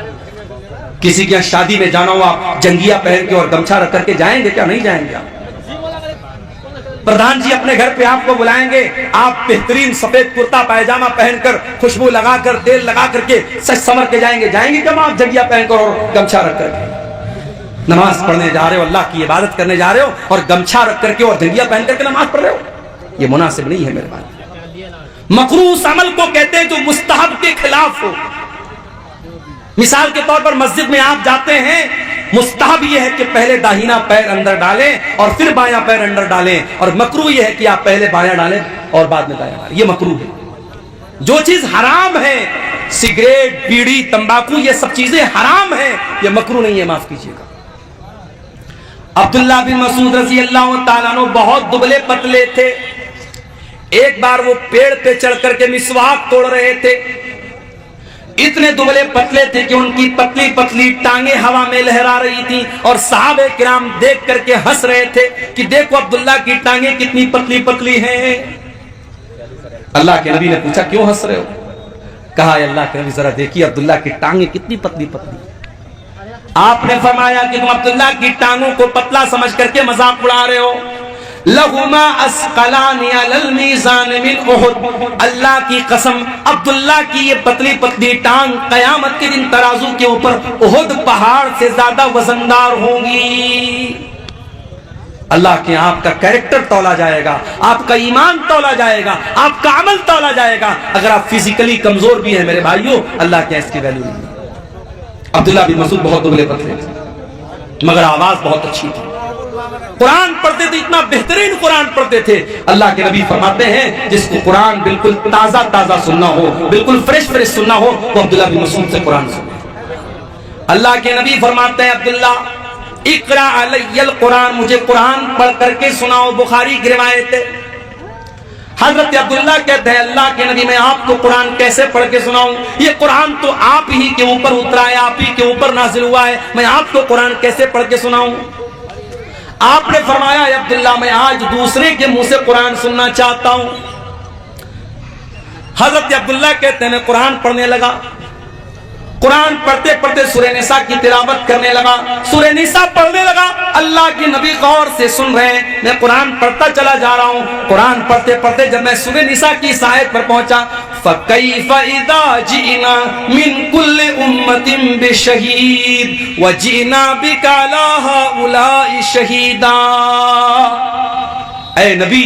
کسی کے شادی میں جانا ہو آپ جنگیہ پہن کے اور گمچھا رکھ کر کے جائیں گے کیا؟ نہیں جائیں گے. آپ پردھان جی اپنے گھر پہ آپ کو بلائیں گے, آپ بہترین سفید کرتا پائجامہ پہن کر, خوشبو لگا کر, تیل لگا کر کے سج سمر کے جائیں گے کیا آپ جنگیہ پہن کر اور گمچھا رکھ کر کے؟ نماز پڑھنے جا رہے ہو, اللہ کی عبادت کرنے جا رہے ہو اور گمچھا رکھ کر کے اور جنگیہ پہن کر کے نماز پڑھ رہے ہو, یہ مناسب نہیں ہے میرے بھائی. مکروہ اس عمل کو کہتے ہیں جو مستحب کے خلاف ہو. مثال کے طور پر مسجد میں آپ جاتے ہیں, مستحب یہ ہے کہ پہلے داہنا پیر اندر ڈالیں اور پھر بایاں پیر اندر ڈالیں, اور مکروہ یہ ہے کہ آپ پہلے بایاں ڈالیں اور بعد میں دایاں ڈالیں. یہ مکروہ ہے. جو چیز حرام ہے, سگریٹ, بیڑی, تمباکو, یہ سب چیزیں حرام ہیں, یہ مکروہ نہیں ہے. معاف کیجیے گا. عبداللہ بن مسعود رضی اللہ تعالیٰ عنہ بہت دبلے پتلے تھے. ایک بار وہ پیڑ پہ چڑھ کر کے مسواک توڑ رہے تھے. اتنے دبلے پتلے تھے کہ ان کی پتلی پتلی ٹانگیں ہوا میں لہرا رہی تھی, اور صحابہ کرام دیکھ کر کے ہنس رہے تھے کہ دیکھو عبداللہ کی ٹانگیں کتنی پتلی پتلی ہیں. اللہ کے نبی نے پوچھا کیوں ہنس رہے ہو؟ کہا اللہ کے نبی ذرا دیکھیے عبداللہ کی ٹانگیں کتنی پتلی پتلی. آپ نے فرمایا کہ تم عبداللہ کی ٹانگوں کو پتلا سمجھ کر کے مذاق اڑا رہے ہو. لہما اسقلان علی المیزان من احد, اللہ کی قسم عبداللہ کی یہ پتلی پتلی ٹانگ قیامت کے دن ترازو کے اوپر احد پہاڑ سے زیادہ وزندار ہوں گی. اللہ کے آپ کا کریکٹر تولا جائے گا, آپ کا ایمان تولا جائے گا, آپ کا عمل تولا جائے گا. اگر آپ فزیکلی کمزور بھی ہیں میرے بھائیوں, اللہ کے اس کی ویلیو نہیں. عبداللہ بن مسعود بہت دبلے پتلے تھے مگر آواز بہت اچھی تھی. قرآن پڑھتے تھے, اتنا بہترین قرآن پڑھتے تھے. اللہ کے نبی فرماتے ہیں جس کو قرآن بالکل تازہ تازہ سننا ہو, بالکل فریش فریش سننا ہو, وہ عبداللہ بن مسعود سے قرآن سنے. اللہ کے نبی فرماتے ہیں عبداللہ اقرا علی القرآن, مجھے قرآن پڑھ کر کے سناؤ. بخاری کی روایت ہے. حضرت عبداللہ کہتے ہیں اللہ کے نبی میں آپ کو قرآن کیسے پڑھ کے سناؤں؟ یہ قرآن تو آپ ہی کے اوپر اترا ہے, آپ ہی کے اوپر نازل ہوا ہے, میں آپ کو قرآن کیسے پڑھ کے سناؤں؟ آپ نے فرمایا اے عبداللہ میں آج دوسرے کے منہ سے قرآن سننا چاہتا ہوں. حضرت عبداللہ کہتے ہیں میں قرآن پڑھنے لگا. قرآن پڑھتے پڑھتے سورہ نساء کی تلاوت کرنے لگا, سورہ نساء پڑھنے لگا. اللہ کے نبی غور سے سن رہے ہیں, میں قرآن پڑھتا چلا جا رہا ہوں. قرآن پڑھتے پڑھتے جب میں سورہ نساء کی اس آیت پر پہنچا, فَكَيْفَ إِذَا جِئْنَا مِن كُلِّ أُمَّةٍ بِشَهِيدٍ وَجِئْنَا بِكَ عَلَىٰ هَٰؤُلَاءِ شَهِيدًا. اے نبی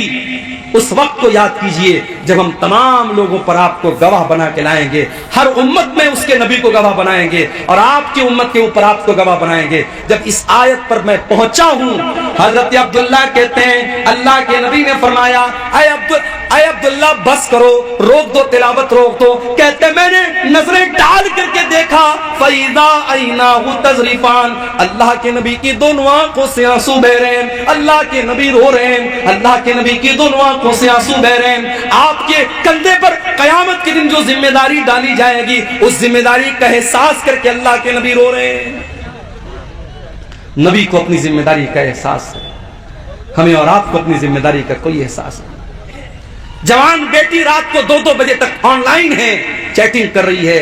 اس وقت کو یاد کیجئے جب ہم تمام لوگوں پر آپ کو گواہ بنا کے لائیں گے. ہر امت میں اس کے نبی کو گواہ بنائیں گے, اور آپ کی امت کے اوپر آپ کو گواہ بنائیں گے. جب اس آیت پر میں پہنچا ہوں, حضرت عبداللہ کہتے ہیں اللہ کے نبی نے فرمایا اے عبداللہ بس کرو, روک دو تلاوت, روک دو. کہتے میں نے نظریں ڈال کر کے دیکھا فَإِذَا عَيْنَاهُ تَذْرِفَانِ, اللہ کے نبی کی دونوں آنکھوں سے آنسو بہ رہے ہیں. اللہ کے نبی رو رہے ہیں, اللہ کے نبی کی دونوں آنکھوں سے آنسو بہ رہے ہیں. آپ کے کندھے پر قیامت کے دن جو ذمہ داری ڈالی جائے گی اس ذمہ داری کا احساس کر کے اللہ کے نبی رو رہے ہیں. نبی کو اپنی ذمہ داری کا احساس ہے, ہمیں اور آپ کو اپنی ذمہ داری کا کوئی احساس نہیں. جوان بیٹی رات کو 2-2 بجے تک آن لائن ہے, چیٹنگ کر رہی ہے,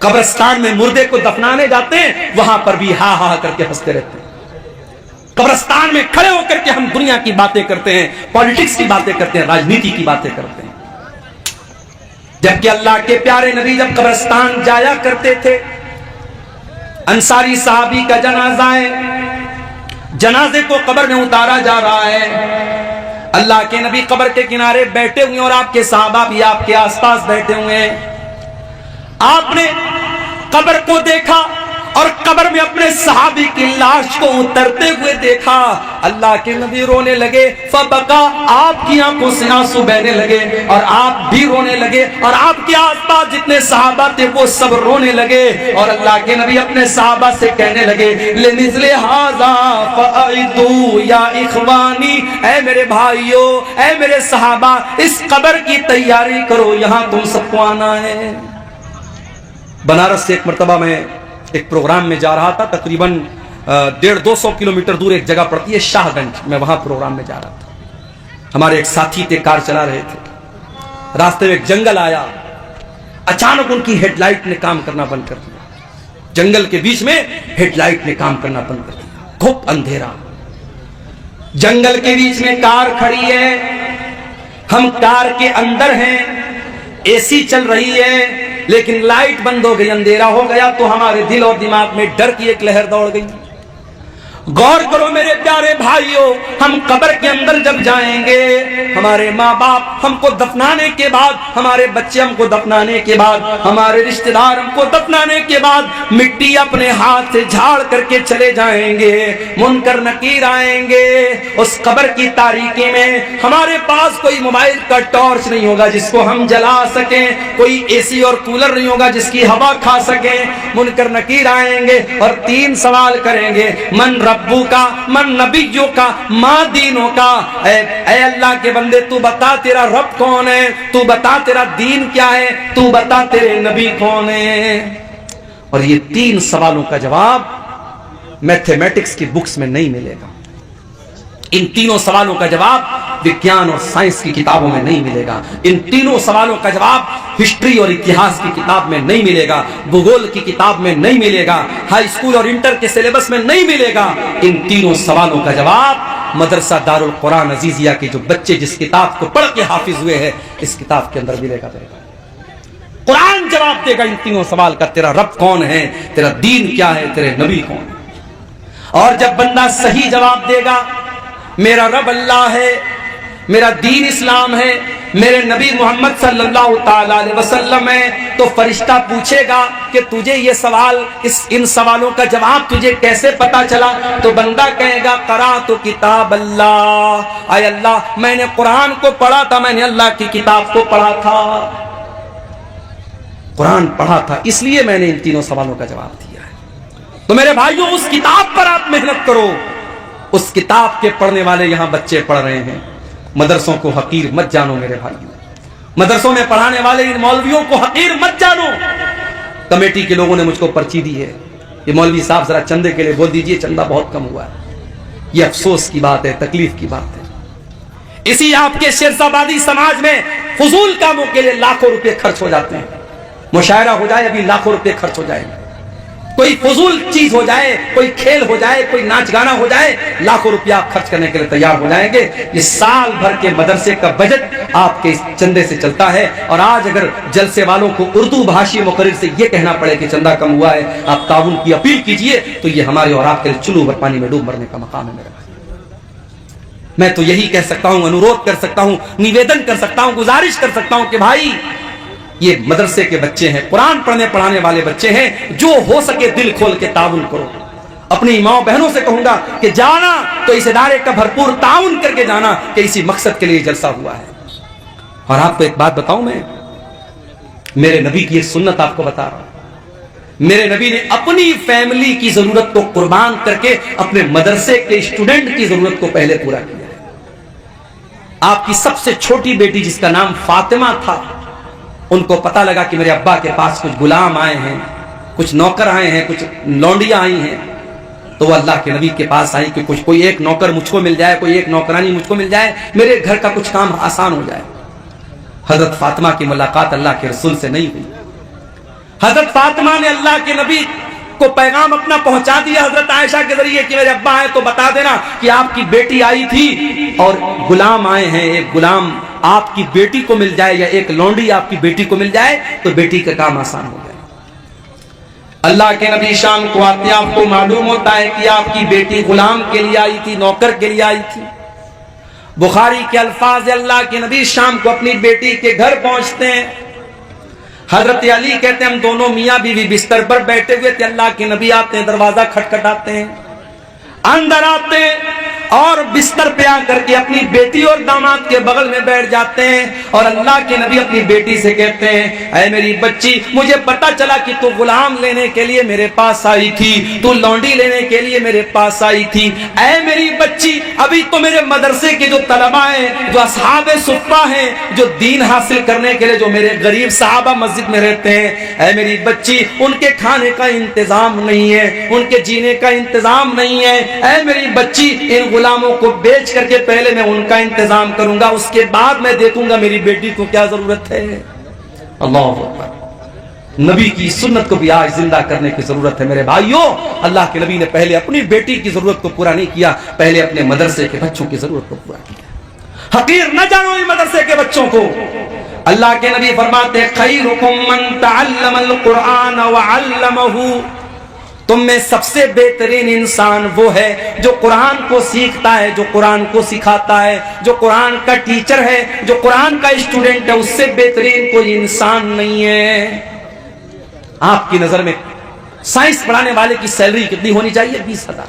قبرستان میں مردے کو دفنانے جاتے ہیں، وہاں پر بھی ہا ہا کر کے ہنستے رہتے ہیں۔ قبرستان میں کھڑے ہو کر کے ہم دنیا کی باتیں کرتے ہیں، پالیٹکس کی باتیں کرتے ہیں، راجنیتی کی باتیں کرتے ہیں، جبکہ اللہ کے پیارے نبی جب قبرستان جایا کرتے تھے، انصاری صحابی کا جنازہ ہے، جنازے کو قبر میں اتارا جا رہا ہے، اللہ کے نبی قبر کے کنارے بیٹھے ہوئے اور آپ کے صحابہ بھی آپ کے آس پاس بیٹھے ہوئے ہیں۔ آپ نے قبر کو دیکھا اور قبر میں اپنے صحابی کی لاش کو اترتے ہوئے دیکھا، اللہ کے نبی رونے لگے، فبکا، آپ کی آنکھوں سے آنسو بہنے لگے اور آپ بھی رونے لگے اور آپ کے آس پاس جتنے صحابہ تھے وہ سب رونے لگے، اور اللہ کے نبی اپنے صحابہ سے کہنے لگے، لِمِثْلِ هَذَا فَأَعِدُّوا يَا إِخْوَانِي، اے میرے بھائیو، اے میرے صحابہ، اس قبر کی تیاری کرو، یہاں تم سب کو آنا ہے۔ بنارس سے ایک مرتبہ میں ایک پروگرام میں جا رہا تھا، تقریباً 150-200 کلومیٹر دور ایک جگہ پڑتی ہے شاہ گنج، میں وہاں پروگرام میں جا رہا تھا۔ ہمارے ایک ساتھی تھے، کار چلا رہے تھے، راستے میں ایک جنگل آیا، اچانک ان کی ہیڈ لائٹ نے کام کرنا بند کر دیا، جنگل کے بیچ میں ہیڈ لائٹ نے کام کرنا بند کر دیا، گھپ اندھیرا، جنگل کے بیچ میں کار کھڑی ہے، ہم کار کے اندر ہیں، اے سی چل رہی ہے، لیکن لائٹ بند ہو گئی، اندھیرا ہو گیا، تو ہمارے دل اور دماغ میں ڈر کی ایک لہر دوڑ گئی۔ غور کرو میرے پیارے بھائیوں، ہم قبر کے اندر جب جائیں گے، ہمارے ماں باپ ہم کو دفنانے کے بعد، ہمارے بچے ہم کو دفنانے کے بعد، ہمارے رشتہ دار ہم کو دفنانے کے بعد مٹی اپنے ہاتھ سے جھاڑ کر کے چلے جائیں گے، منکر نکیر آئیں گے۔ اس قبر کی تاریکی میں ہمارے پاس کوئی موبائل کا ٹارچ نہیں ہوگا جس کو ہم جلا سکیں، کوئی اے سی اور کولر نہیں ہوگا جس کی ہوا کھا سکیں، منکر نکیر آئیں گے اور 3 سوال کریں گے، من ربو کا، من نبیوں کا، ماں دینوں کا، اے اللہ کے بندے تو بتا تیرا رب کون ہے، تو بتا تیرا دین کیا ہے، تو بتا تیرے نبی کون ہے۔ اور یہ 3 سوالوں کا جواب میتھمیٹکس کی بکس میں نہیں ملے گا، ان تینوں سوالوں کا جواب وگیان اور سائنس کی کتابوں میں نہیں ملے گا، ان تینوں سوالوں کا جواب ہسٹری اور اتہاس کی کتاب میں نہیں ملے گا، بھگول کی کتاب میں نہیں ملے گا، ہائی اسکول اور انٹر کے سلیبس میں نہیں ملے گا۔ ان تینوں سوالوں کا جواب مدرسہ دار القرآن عزیزیہ کے جو بچے جس کتاب کو پڑھ کے حافظ ہوئے ہیں اس کتاب کے اندر ملے گا۔ قرآن جواب دے گا ان تینوں سوال کا، تیرا رب کون ہے، تیرا دین کیا ہے، تیرے نبی کون ہے۔ اور جب بندہ صحیح جواب دے گا، میرا رب اللہ ہے، میرا دین اسلام ہے، میرے نبی محمد صلی اللہ تعالی علیہ وسلم ہے، تو فرشتہ پوچھے گا کہ تجھے یہ سوال، ان سوالوں کا جواب تجھے کیسے پتا چلا؟ تو بندہ کہے گا قرأت کتاب اللہ، اے اللہ میں نے قرآن کو پڑھا تھا، میں نے اللہ کی کتاب کو پڑھا تھا، قرآن پڑھا تھا، اس لیے میں نے ان تینوں سوالوں کا جواب دیا ہے۔ تو میرے بھائیوں اس کتاب پر آپ محنت کرو، اس کتاب کے پڑھنے والے یہاں بچے پڑھ رہے ہیں۔ مدرسوں کو حقیر مت جانو میرے بھائیوں، مدرسوں میں پڑھانے والے ان مولویوں کو حقیر مت جانو۔ کمیٹی کے لوگوں نے مجھ کو پرچی دی ہے، یہ مولوی صاحب ذرا چندے کے لیے بول دیجئے، چندہ بہت کم ہوا ہے۔ یہ افسوس کی بات ہے، تکلیف کی بات ہے۔ اسی آپ کے شیرزابادی سماج میں فضول کاموں کے لیے لاکھوں روپے خرچ ہو جاتے ہیں، مشاعرہ ہو جائے ابھی لاکھوں روپے خرچ ہو جائے، کوئی فضول چیز ہو جائے، کوئی کھیل ہو جائے، کوئی ناچ گانا ہو جائے، لاکھوں روپیہ آپ خرچ کرنے کے لیے تیار ہو جائیں گے۔ یہ سال بھر کے مدرسے کا بجٹ آپ کے چندے سے چلتا ہے، اور آج اگر جلسے والوں کو اردو بھاشی مقرر سے یہ کہنا پڑے کہ چندہ کم ہوا ہے، آپ تعاون کی اپیل کیجئے، تو یہ ہمارے اور آپ کے لیے چلو بھر پانی میں ڈوب مرنے کا مقام ہے میرے بھائی۔ میں تو یہی کہہ سکتا ہوں، انورودھ کر سکتا ہوں، نویدن کر سکتا ہوں، گزارش کر سکتا ہوں کہ بھائی یہ مدرسے کے بچے ہیں، قرآن پڑھنے پڑھانے والے بچے ہیں، جو ہو سکے دل کھول کے تعاون کرو۔ اپنی ماں بہنوں سے کہوں گا کہ جانا تو اس ادارے کا بھرپور تعاون کر کے جانا کہ اسی مقصد کے لیے جلسہ ہوا ہے۔ اور آپ کو ایک بات بتاؤں، میں میرے نبی کی ایک سنت آپ کو بتا رہا ہوں، میرے نبی نے اپنی فیملی کی ضرورت کو قربان کر کے اپنے مدرسے کے اسٹوڈنٹ کی ضرورت کو پہلے پورا کیا ہے۔ آپ کی سب سے چھوٹی بیٹی جس کا نام فاطمہ تھا، ان کو پتا لگا کہ میرے ابا کے پاس کچھ غلام آئے ہیں، کچھ نوکر آئے ہیں، کچھ لونڈیاں آئی ہیں، تو وہ اللہ کے نبی کے پاس آئی کہ کوئی ایک نوکر مجھ کو مل جائے، کوئی ایک نوکرانی مجھ کو مل جائے، میرے گھر کا کچھ کام آسان ہو جائے۔ حضرت فاطمہ کی ملاقات اللہ کے رسول سے نہیں ہوئی، حضرت فاطمہ نے اللہ کے نبی کو پیغام اپنا پہنچا دیا حضرت عائشہ کے ذریعے کہ میرے ابا آئے تو بتا دینا کہ آپ کی بیٹی آئی تھی اور غلام آئے ہیں، ایک غلام آپ کی بیٹی کو مل جائے یا ایک لونڈی آپ کی بیٹی کو مل جائے تو بیٹی کا کام آسان ہو جائے۔ اللہ کے نبی شام کو آتے آپ کو معلوم ہوتا ہے کہ آپ کی بیٹی غلام کے لیے آئی تھی، نوکر کے لیے آئی تھی۔ بخاری کے الفاظ، اللہ کے نبی شام کو اپنی بیٹی کے گھر پہنچتے ہیں۔ حضرت علی کہتے ہیں ہم دونوں میاں بیوی بستر پر بیٹھے ہوئے تھے، اللہ کے نبی آتے ہیں، دروازہ کھٹکھٹاتے ہیں، اندر آتے ہیں اور بستر پہ آ کر کے اپنی بیٹی اور داماد کے بغل میں بیٹھ جاتے ہیں اور اللہ کے نبی اپنی بیٹی سے کہتے ہیں اے میری بچی، مجھے پتا چلا کہ تو غلام لینے کے لیے میرے پاس آئی تھی، تو لونڈی لینے کے لیے میرے پاس آئی تھی، اے میری بچی ابھی تو میرے مدرسے کے جو طلباء ہیں، جو اصحاب صفہ ہیں، جو دین حاصل کرنے کے لیے جو میرے غریب صحابہ مسجد میں رہتے ہیں، اے میری بچی ان کے کھانے کا انتظام نہیں ہے، ان کے جینے کا انتظام نہیں ہے، اے میری بچی ان غلاموں کو بیچ کر کے پہلے میں ان کا انتظام کروں گا، اس کے بعد میں دیکھوں گا میری بیٹی کو کیا ضرورت ہے۔ اللہ اکبر، نبی کی سنت کو بھی آج زندہ کرنے کی ضرورت ہے میرے بھائیوں۔ اللہ کے نبی نے پہلے اپنی بیٹی کی ضرورت کو پورا نہیں کیا، پہلے اپنے مدرسے کے بچوں کی ضرورت کو پورا کیا۔ حقیر نہ جانو ان مدرسے کے بچوں کو۔ اللہ کے نبی فرماتے ہیں خیرکم من تعلم القرآن وعلمہ، تم میں سب سے بہترین انسان وہ ہے جو قرآن کو سیکھتا ہے، جو قرآن کو سکھاتا ہے، جو قرآن کا ٹیچر ہے، جو قرآن کا اسٹوڈنٹ ہے، اس سے بہترین کوئی انسان نہیں ہے۔ آپ کی نظر میں سائنس پڑھانے والے کی سیلری کتنی ہونی چاہیے؟ 20,000۔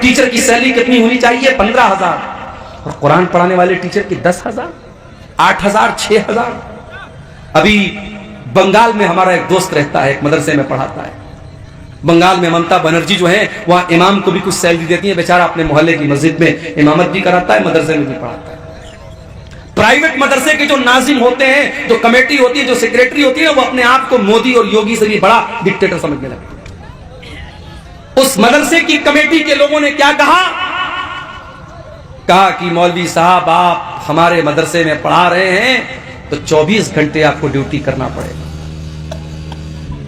ٹیچر کی سیلری کتنی ہونی چاہیے؟ 15,000۔ اور قرآن پڑھانے والے ٹیچر کی 10,000، 8,000، 6,000۔ ابھی بنگال میں ہمارا ایک دوست رہتا ہے، ایک مدرسے میں پڑھاتا ہے۔ بنگال میں ممتا بنرجی جو ہے وہاں امام کو بھی کچھ سیلری دیتی ہے، بیچارہ اپنے محلے کی مسجد میں امامت بھی کراتا ہے، مدرسے میں بھی پڑھاتا ہے۔ پرائیویٹ مدرسے کے جو ناظم ہوتے ہیں، جو کمیٹی ہوتی ہے، جو سیکریٹری ہوتی ہے، وہ اپنے آپ کو مودی اور یوگی سے بھی بڑا ڈکٹیٹر سمجھنے لگتے ہیں۔ اس مدرسے کی کمیٹی کے لوگوں نے کیا کہا کہ مولوی صاحب آپ ہمارے مدرسے میں پڑھا رہے ہیں تو 24 گھنٹے آپ کو ڈیوٹی کرنا پڑے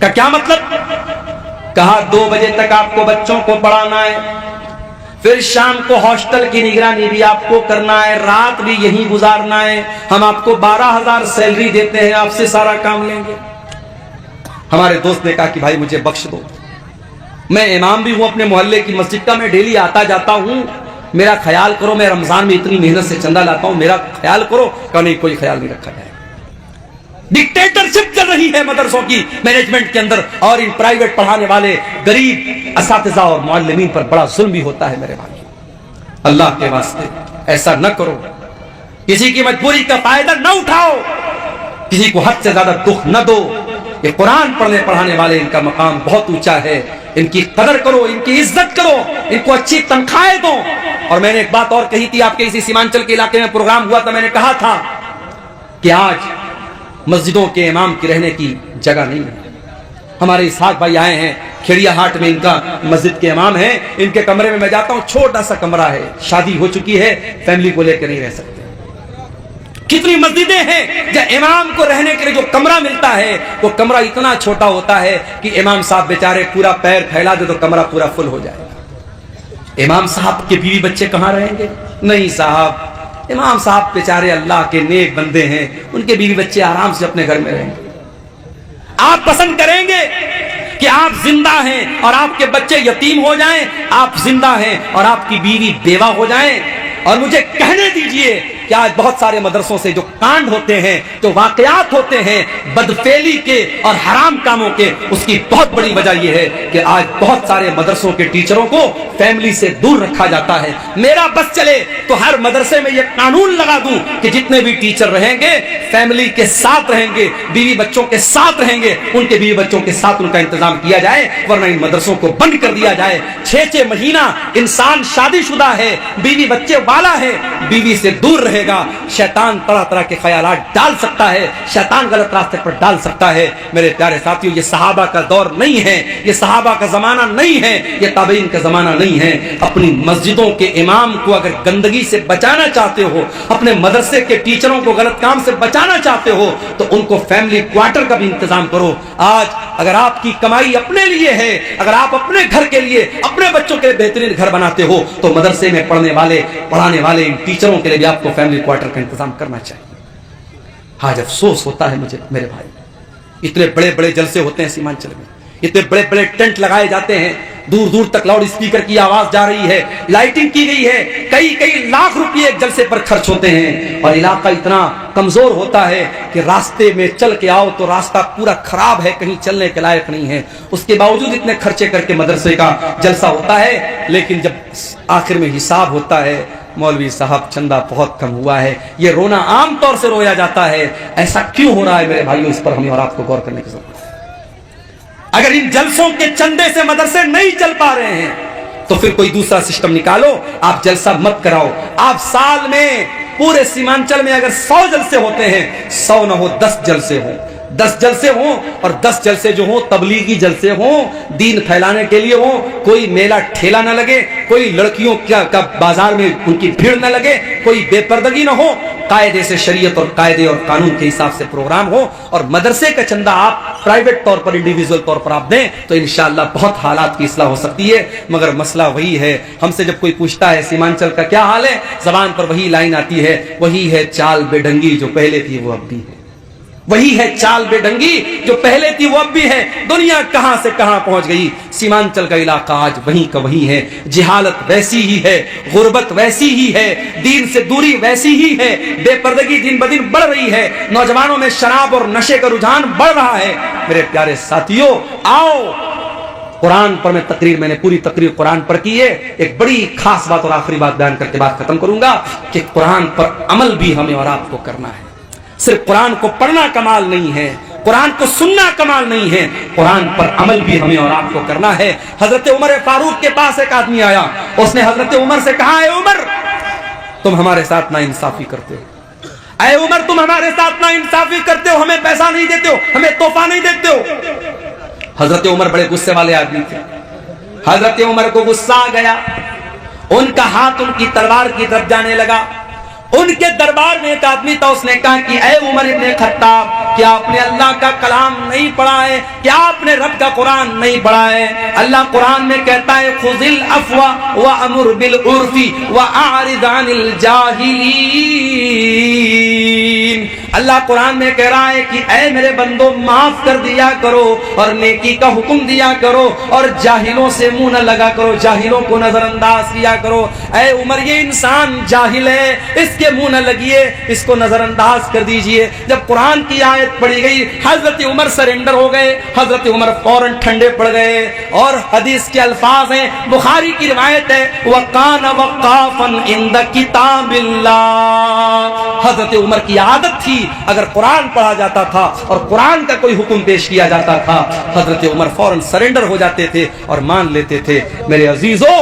گا۔ کیا مطلب؟ کہا 2 بجے تک آپ کو بچوں کو پڑھانا ہے، پھر شام کو ہاسٹل کی نگرانی بھی آپ کو کرنا ہے، رات بھی یہیں گزارنا ہے، ہم آپ کو 12,000 سیلری دیتے ہیں، آپ سے سارا کام لیں گے۔ ہمارے دوست نے کہا کہ بھائی مجھے بخش دو، میں امام بھی ہوں اپنے محلے کی مسجد کا، میں ڈیلی آتا جاتا ہوں، میرا خیال کرو، میں رمضان میں اتنی محنت سے چندہ لاتا ہوں، میرا خیال کرو۔ کہ نہیں، کوئی خیال نہیں رکھا جائے۔ ڈکٹیٹرشپ چل رہی ہے مدرسوں کی مینجمنٹ کے اندر، اور ان پرائیویٹ پڑھانے والے غریب اساتذہ اور معلمین پر بڑا ظلم بھی ہوتا ہے میرے بھائی۔ اللہ کے واسطے ایسا نہ کرو، کسی کی مجبوری کا فائدہ نہ اٹھاؤ، کسی کو حد سے زیادہ دکھ نہ دو۔ یہ قرآن پڑھنے پڑھانے والے، ان کا مقام بہت اونچا ہے، ان کی قدر کرو، ان کی عزت کرو، ان کو اچھی تنخواہیں دو۔ اور میں نے ایک بات اور کہی تھی، آپ کے اسی سیمانچل کے علاقے میں پروگرام ہوا تھا، میں نے کہا تھا کہ آج مسجدوں کے امام کی رہنے کی جگہ نہیں ہے۔ ہمارے اسحاق بھائی آئے ہیں کھیڑیا ہاٹ میں، ان کا مسجد کے امام ہیں، ان کے کمرے میں میں جاتا ہوں، چھوٹا سا کمرہ ہے، شادی ہو چکی ہے، فیملی کو لے کے نہیں رہ سکتے۔ کتنی مسجدیں ہیں جہاں امام کو رہنے کے لیے جو کمرہ ملتا ہے وہ کمرہ اتنا چھوٹا ہوتا ہے کہ امام صاحب بیچارے پورا پیر پھیلا دے تو کمرہ پورا فل ہو جائے گا۔ امام صاحب کے بیوی بچے کہاں رہیں گے؟ نہیں صاحب، امام صاحب بیچارے اللہ کے نیک بندے ہیں، ان کے بیوی بچے آرام سے اپنے گھر میں رہیں گے۔ آپ پسند کریں گے کہ آپ زندہ ہیں اور آپ کے بچے یتیم ہو جائیں، آپ زندہ ہیں اور آپ کی بیوی بیوہ ہو جائیں؟ اور مجھے کہنے دیجئے کہ آج بہت سارے مدرسوں سے جو کانڈ ہوتے ہیں، جو واقعات ہوتے ہیں بدفعلی کے اور حرام کاموں کے، اس کی بہت بڑی وجہ یہ ہے کہ آج بہت سارے مدرسوں کے ٹیچروں کو فیملی سے دور رکھا جاتا ہے۔ میرا بس چلے تو ہر مدرسے میں یہ قانون لگا دوں کہ جتنے بھی ٹیچر رہیں گے فیملی کے ساتھ رہیں گے، بیوی بچوں کے ساتھ رہیں گے، ان کے بیوی بچوں کے ساتھ ان کا انتظام کیا جائے، ورنہ ان مدرسوں کو بند کر دیا جائے۔ 6 مہینہ انسان شادی شدہ ہے، بیوی بچے والا ہے، بیوی سے دور رہے رہے گا. شیطان طرح طرح کے خیالات ڈال سکتا ہے, شیطان غلط راستے پر ڈال سکتا ہے. میرے پیارے ساتھیوں, یہ صحابہ کا دور نہیں ہے, یہ صحابہ کا زمانہ نہیں ہے, یہ تابعین کا زمانہ نہیں ہے. اپنی مسجدوں کے امام کو اگر گندگی سے بچانا چاہتے ہو, اپنے مدرسے کے ٹیچروں کو غلط کام سے بچانا چاہتے ہو, تو ان کو فیملی کوارٹر کا بھی انتظام کرو. آج اگر آپ کی کمائی اپنے لیے ہے, اگر آپ اپنے گھر کے لیے, اپنے بچوں کے لیے بہترین گھر بناتے ہو, تو مدرسے میں پڑھنے والے, پڑھانے والے ان ٹیچروں کے لیے بھی آپ کو فیملی کوارٹر کا انتظام کرنا چاہیے. آج افسوس ہوتا ہے مجھے میرے بھائی, اتنے بڑے بڑے جلسے ہوتے ہیں سیمانچل میں, اتنے بڑے بڑے ٹینٹ لگائے جاتے ہیں, دور دور تک لاؤڈ اسپیکر کی آواز جا رہی ہے, لائٹنگ کی گئی ہے, کئی لاکھ روپے ایک جلسے پر خرچ ہوتے ہیں, اور علاقہ اتنا کمزور ہوتا ہے کہ راستے میں چل کے آؤ تو راستہ پورا خراب ہے, کہیں چلنے کے لائق نہیں ہے. اس کے باوجود اتنے خرچے کر کے مدرسے کا جلسہ ہوتا ہے, لیکن جب آخر میں حساب ہوتا ہے, مولوی صاحب چندہ بہت کم ہوا ہے. یہ رونا عام طور سے رویا جاتا ہے. ایسا کیوں ہو رہا ہے میرے بھائیوں, اس پر ہمیں اور آپ کو غور کرنے کی ضرورت ہے. اگر ان جلسوں کے چندے سے مدرسے نہیں چل پا رہے ہیں تو پھر کوئی دوسرا سسٹم نکالو. آپ جلسہ مت کراؤ. آپ سال میں پورے سیمانچل میں اگر 100 جلسے ہوتے ہیں, 100 نہ ہو 10 جلسے ہوں, 10 جلسے ہوں, اور 10 جلسے جو ہوں تبلیغی جلسے ہوں, دین پھیلانے کے لیے ہوں. کوئی میلہ ٹھیلا نہ لگے, کوئی لڑکیوں کا بازار میں ان کی بھیڑ نہ لگے, کوئی بے پردگی نہ ہو, قاعدے سے شریعت اور قاعدے اور قانون کے حساب سے پروگرام ہو. اور مدرسے کا چندہ آپ پرائیویٹ طور پر, انڈیویجول طور پر آپ دیں تو انشاءاللہ بہت حالات کی اصلاح ہو سکتی ہے. مگر مسئلہ وہی ہے, ہم سے جب کوئی پوچھتا ہے سیمانچل کا کیا حال ہے, زبان پر وہی لائن آتی ہے, وہی ہے چال بے ڈنگی جو پہلے تھی وہ اب بھی ہے. وہی ہے چال بے ڈنگی جو پہلے تھی وہ اب بھی ہے. دنیا کہاں سے کہاں پہنچ گئی, سیمانچل کا علاقہ آج وہیں کا وہی ہے. جہالت ویسی ہی ہے, غربت ویسی ہی ہے, دین سے دوری ویسی ہی ہے, بے پردگی دن بدن بڑھ رہی ہے, نوجوانوں میں شراب اور نشے کا رجحان بڑھ رہا ہے. میرے پیارے ساتھیوں, آؤ قرآن پر میں نے پوری تقریر قرآن پر کی ہے. ایک بڑی خاص بات اور آخری بات بیان کر کے بات ختم کروں گا کہ قرآن پر عمل بھی ہمیں اور آپ کو کرنا ہے. صرف قرآن کو پڑھنا کمال نہیں ہے, قرآن کو سننا کمال نہیں ہے, قرآن پر عمل بھی ہمیں اور آپ کو کرنا ہے. حضرت عمر فاروق کے پاس ایک آدمی آیا, اس نے حضرت عمر سے کہا, اے عمر تم ہمارے ساتھ ناانصافی کرتے ہو, اے عمر تم ہمارے ساتھ ناانصافی کرتے ہو, ہمیں پیسہ نہیں دیتے ہو, ہمیں تحفہ نہیں دیتے ہو. حضرت عمر بڑے غصے والے آدمی تھے. حضرت عمر کو غصہ آ گیا, ان کا ہاتھ ان کی تلوار کی طرف جانے لگا. ان کے دربار میں ایک آدمی تھا, اس نے کہا کہ اے عمر ابن خطاب, کیا آپ نے اللہ کا کلام نہیں پڑھا ہے, کیا آپ نے رب کا قرآن نہیں پڑھا ہے؟ اللہ قرآن میں کہتا ہے خذ العفو وامر بالعرف واعرض عن الجاہلین. اللہ قرآن میں کہہ رہا ہے کہ اے میرے بندو معاف کر دیا کرو اور نیکی کا حکم دیا کرو اور جاہلوں سے منہ نہ لگا کرو, جاہلوں کو نظر انداز کیا کرو. اے عمر یہ انسان جاہل ہے, اس کے منہ نہ لگیے, اس کو نظر انداز کر دیجئے. جب قرآن کی آیت پڑھی گئی حضرت عمر سرنڈر ہو گئے, حضرت عمر فوراً ٹھنڈے پڑ گئے. اور حدیث کے الفاظ ہیں, بخاری کی روایت ہے, وَقَانَ وَقَافًا عِنْدَ كِتَابِ اللَّهِ. حضرت عمر کی عادت تھی, اگر قرآن پڑھا جاتا تھا اور قرآن کا کوئی حکم پیش کیا جاتا تھا, حضرت عمر فوراً سرنڈر ہو جاتے تھے اور مان لیتے تھے. میرے عزیزو,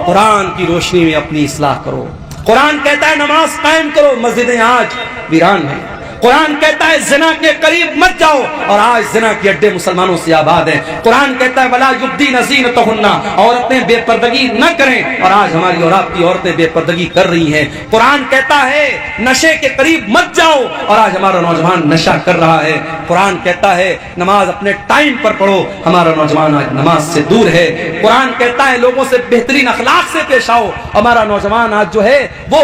قرآن کی روشنی میں اپنی اصلاح کرو. قرآن کہتا ہے نماز قائم کرو, مسجدیں آج ویران ہیں. قرآن کہتا ہے زنا کے قریب مت جاؤ, اور آج زنا کے اڈے مسلمانوں سے آباد ہیں. قرآن کہتا ہے ولا یبدین زینتہن, عورتیں بے پردگی نہ کریں, اور آج ہماری اور آپ کی عورتیں بے پردگی کر رہی ہیں. قرآن کہتا ہے نشے کے قریب مت جاؤ, اور آج ہمارا نوجوان نشہ کر رہا ہے. قرآن کہتا ہے نماز اپنے ٹائم پر پڑھو, ہمارا نوجوان آج نماز سے دور ہے. قرآن کہتا ہے لوگوں سے بہترین اخلاق سے پیش آؤ, ہمارا نوجوان آج جو ہے وہ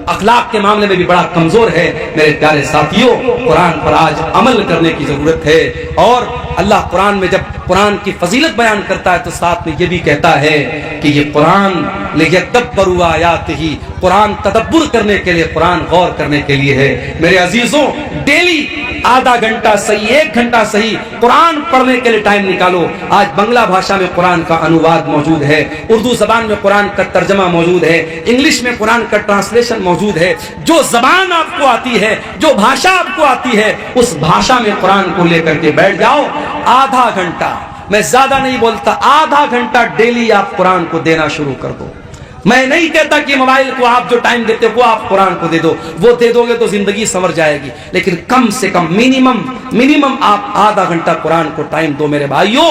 اخلاق کے معاملے میں بھی بڑا کمزور ہے. میرے پیارے ساتھیوں, قرآن پر آج عمل کرنے کی ضرورت ہے. اور اللہ قرآن میں جب قرآن کی فضیلت بیان کرتا ہے تو ساتھ میں یہ بھی کہتا ہے کہ یہ قرآن لیدبروا آیاتہ, قرآن تدبر کرنے کے لیے, قرآن غور کرنے کے لیے ہے. میرے عزیزوں, ڈیلی آدھا گھنٹہ صحیح, 1 گھنٹہ صحیح قرآن پڑھنے کے لیے ٹائم نکالو. آج بنگلہ بھاشا میں قرآن کا انواد موجود ہے, اردو زبان میں قرآن کا ترجمہ موجود ہے, انگلش میں قرآن کا ٹرانسلیشن موجود ہے. جو زبان آپ کو آتی ہے, جو بھاشا آپ کو آتی ہے, اس بھاشا میں قرآن کو لے کر کے بیٹھ جاؤ. آدھا گھنٹہ, میں زیادہ نہیں بولتا, آدھا گھنٹہ ڈیلی آپ قرآن کو دینا شروع کر دو. میں نہیں کہتا کہ موبائل کو آپ جو ٹائم دیتے ہو وہ آپ قرآن کو دے دو، وہ دے دو گے تو زندگی سنور جائے گی، لیکن کم سے کم منیمم آپ آدھا گھنٹہ قرآن کو ٹائم دو میرے بھائیوں۔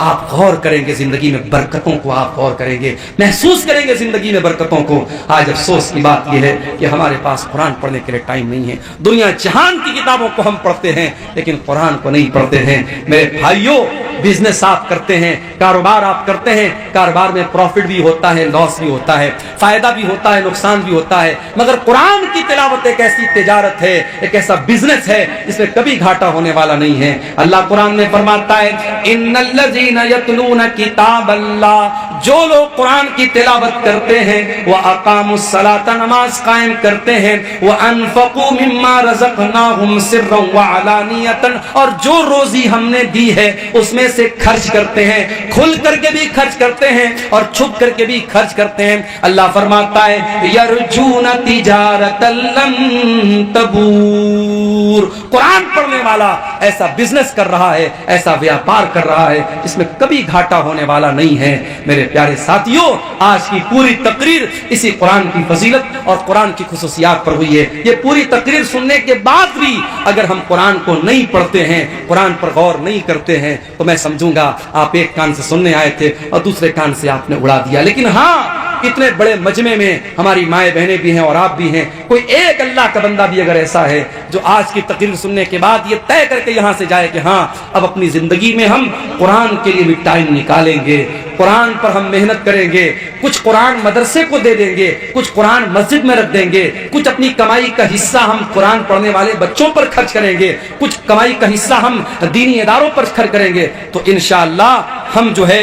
آپ غور کریں گے زندگی میں برکتوں کو، آپ غور کریں گے، محسوس کریں گے زندگی میں برکتوں کو۔ آج افسوس کی بات یہ ہے کہ ہمارے پاس قرآن پڑھنے کے لیے ٹائم نہیں ہے۔ دنیا جہان کی کتابوں کو ہم پڑھتے ہیں لیکن قرآن کو نہیں پڑھتے ہیں۔ میرے بھائیوں، بزنس آپ کرتے ہیں، کاروبار آپ کرتے ہیں، کاروبار میں پروفٹ بھی ہوتا ہے، لاس بھی ہوتا ہے، فائدہ بھی ہوتا ہے، نقصان بھی ہوتا ہے، مگر قرآن کی تلاوت ایک ایسی تجارت ہے، ایک ایسا بزنس ہے جس میں کبھی گھاٹا ہونے والا نہیں ہے۔ اللہ قرآن میں فرماتا ہے ان الذین یتلون کتاب اللہ، جو لوگ قرآن کی تلاوت کرتے ہیں، واقاموا الصلاۃ، نماز قائم کرتے ہیں، وانفقوا مما رزقناہم سرا وعلانیۃ، اور جو روزی ہم نے دی ہے اس میں سے خرچ کرتے ہیں، کھل کر کے بھی خرچ کرتے ہیں اور چھپ کر کے بھی خرچ کرتے ہیں۔ اللہ فرماتا ہے یرجون تجارت لن تبور، قرآن پڑھنے والا ایسا بزنس کر رہا ہے، ایسا ویاپار کر رہا ہے جس میں کبھی گھاٹا ہونے والا نہیں ہے۔ میرے پیارے ساتھیوں، آج کی پوری تقریر اسی قرآن کی فضیلت اور قرآن کی خصوصیات پر ہوئی ہے۔ یہ پوری تقریر سننے کے بعد بھی اگر ہم قرآن کو نہیں پڑھتے ہیں، قرآن پر غور نہیں کرتے ہیں، تو میں سمجھوں گا آپ ایک کان سے سننے آئے تھے اور دوسرے کان سے آپ نے اڑا دیا۔ لیکن ہاں، اتنے بڑے مجمع میں ہماری مائیں بہنیں بھی ہیں اور آپ بھی ہیں، کوئی ایک اللہ کا بندہ بھی اگر ایسا ہے جو آج کی تقریر سننے کے بعد یہ طے کر کے یہاں سے جائے کہ ہاں اب اپنی زندگی میں ہم قرآن کے لیے بھی ٹائم نکالیں گے، قرآن پر ہم محنت کریں گے، کچھ قرآن مدرسے کو دے دیں گے، کچھ قرآن مسجد میں رکھ دیں گے، کچھ اپنی کمائی کا حصہ ہم قرآن پڑھنے والے بچوں پر خرچ کریں گے، کچھ کمائی کا حصہ ہم دینی اداروں پر خرچ کریں گے، تو انشاءاللہ ہم جو ہے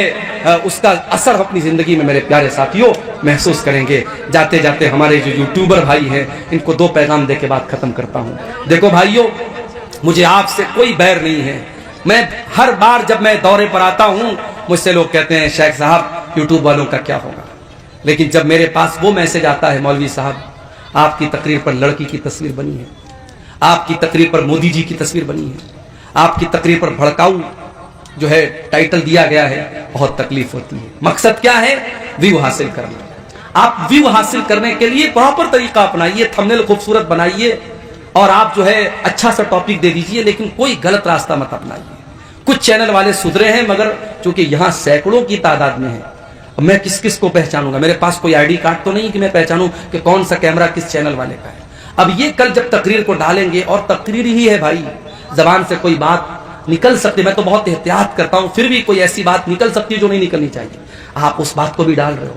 اس کا اثر اپنی زندگی میں میرے پیارے ساتھیوں محسوس کریں گے۔ جاتے جاتے ہمارے جو یوٹیوبر بھائی ہیں ان کو دو پیغام دے کے بعد ختم کرتا ہوں۔ دیکھو بھائیوں، مجھے آپ سے کوئی بیر نہیں ہے، میں ہر بار جب میں دورے پر آتا ہوں مجھ سے لوگ کہتے ہیں شیخ صاحب یوٹیوب والوں کا کیا ہوگا، لیکن جب میرے پاس وہ میسج آتا ہے مولوی صاحب آپ کی تقریر پر لڑکی کی تصویر بنی ہے، آپ کی تقریر پر مودی جی کی تصویر بنی ہے، آپ کی تقریر پر بھڑکاؤ جو ہے ٹائٹل دیا گیا ہے، بہت تکلیف ہوتی ہے۔ مقصد کیا ہے؟ ویو حاصل کرنا۔ آپ ویو حاصل کرنے کے لیے پراپر طریقہ اپنائیے، تھمبنیل خوبصورت بنائیے اور آپ جو ہے اچھا سا ٹاپک دے دیجئے، لیکن کوئی غلط راستہ مت اپنائیے۔ کچھ چینل والے سدھرے ہیں مگر چونکہ یہاں سینکڑوں کی تعداد میں ہے، میں کس کس کو پہچانوں گا؟ میرے پاس کوئی آئی ڈی کارڈ تو نہیں کہ میں پہچانوں کہ کون سا کیمرہ کس چینل والے کا ہے۔ اب یہ کل جب تقریر کو ڈالیں گے، اور تقریر ہی ہے بھائی، زبان سے کوئی بات نکل سکتی، میں تو بہت احتیاط کرتا ہوں، پھر بھی کوئی ایسی بات نکل سکتی ہے جو نہیں نکلنی چاہیے، آپ اس بات کو بھی ڈال رہے ہو۔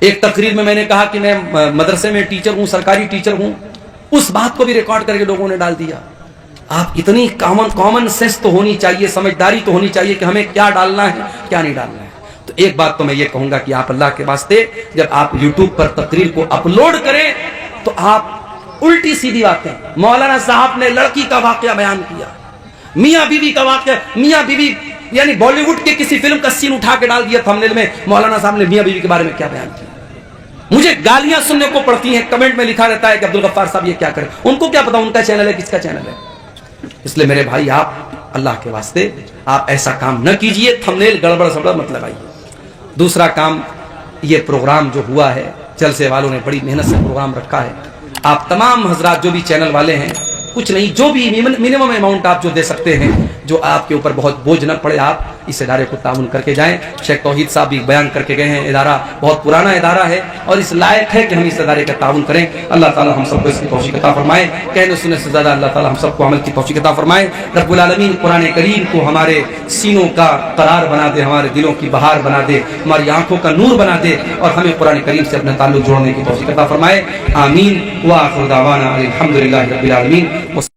ایک تقریر میں نے کہا کہ میں مدرسے میں ٹیچر ہوں، سرکاری ٹیچر ہوں، اس بات کو بھی ریکارڈ کر کے لوگوں نے ڈال دیا۔ آپ اتنی کامن سینس تو ہونی چاہیے، سمجھداری تو ہونی چاہیے کہ ہمیں کیا ڈالنا ہے کیا نہیں ڈالنا ہے۔ تو ایک بات تو میں یہ کہوں گا کہ آپ اللہ کے واسطے جب آپ یوٹیوب پر تقریر کو اپلوڈ کریں تو آپ الٹی سیدھی باتیں، مولانا صاحب نے لڑکی کا واقعہ بیان کیا، میاں بیوی کا واقعہ، میاں بیوی یعنی بالی ووڈ کے کسی فلم کا سین اٹھا کے ڈال دیا تھمبنیل میں، مولانا صاحب نے میاں بیوی کے بارے میں کیا بیان کیا۔ مجھے گالیاں سننے کو پڑتی ہیں، کمنٹ میں لکھا رہتا ہے کہ عبدالغفار صاحب یہ کیا کریں، ان کو کیا پتا ان کا چینل ہے کس کا چینل ہے۔ اس لیے میرے بھائی آپ اللہ کے واسطے آپ ایسا کام نہ کیجئے، تھمبنیل گڑبڑ سبڑ مت لگائیے۔ دوسرا کام، یہ پروگرام جو ہوا ہے، جلسے والوں نے بڑی محنت سے پروگرام رکھا ہے، آپ تمام حضرات جو بھی چینل والے ہیں، کچھ نہیں، جو بھی منیمم اماؤنٹ آپ جو دے سکتے ہیں، جو آپ کے اوپر بہت بوجھ نہ پڑے، آپ اس ادارے کو تعاون کر کے جائیں۔ شیخ توحید صاحب بھی بیان کر کے گئے ہیں، ادارہ بہت پرانا ادارہ ہے اور اس لائق ہے کہ ہم اس ادارے کا تعاون کریں۔ اللہ تعالی ہم سب کو اس کی توفیق عطا فرمائے، کہنے سننے سے زیادہ اللہ تعالی ہم سب کو عمل کی توفیق عطا فرمائے۔ رب العالمین قرآن کریم کو ہمارے سینوں کا قرار بنا دے، ہمارے دلوں کی بہار بنا دے، ہماری آنکھوں کا نور بنا دے، اور ہمیں قرآن کریم سے اپنا تعلق جوڑنے کی توفیق عطا فرمائے۔ آمین۔ وآخر دعوانا الحمدللہ رب العالمین۔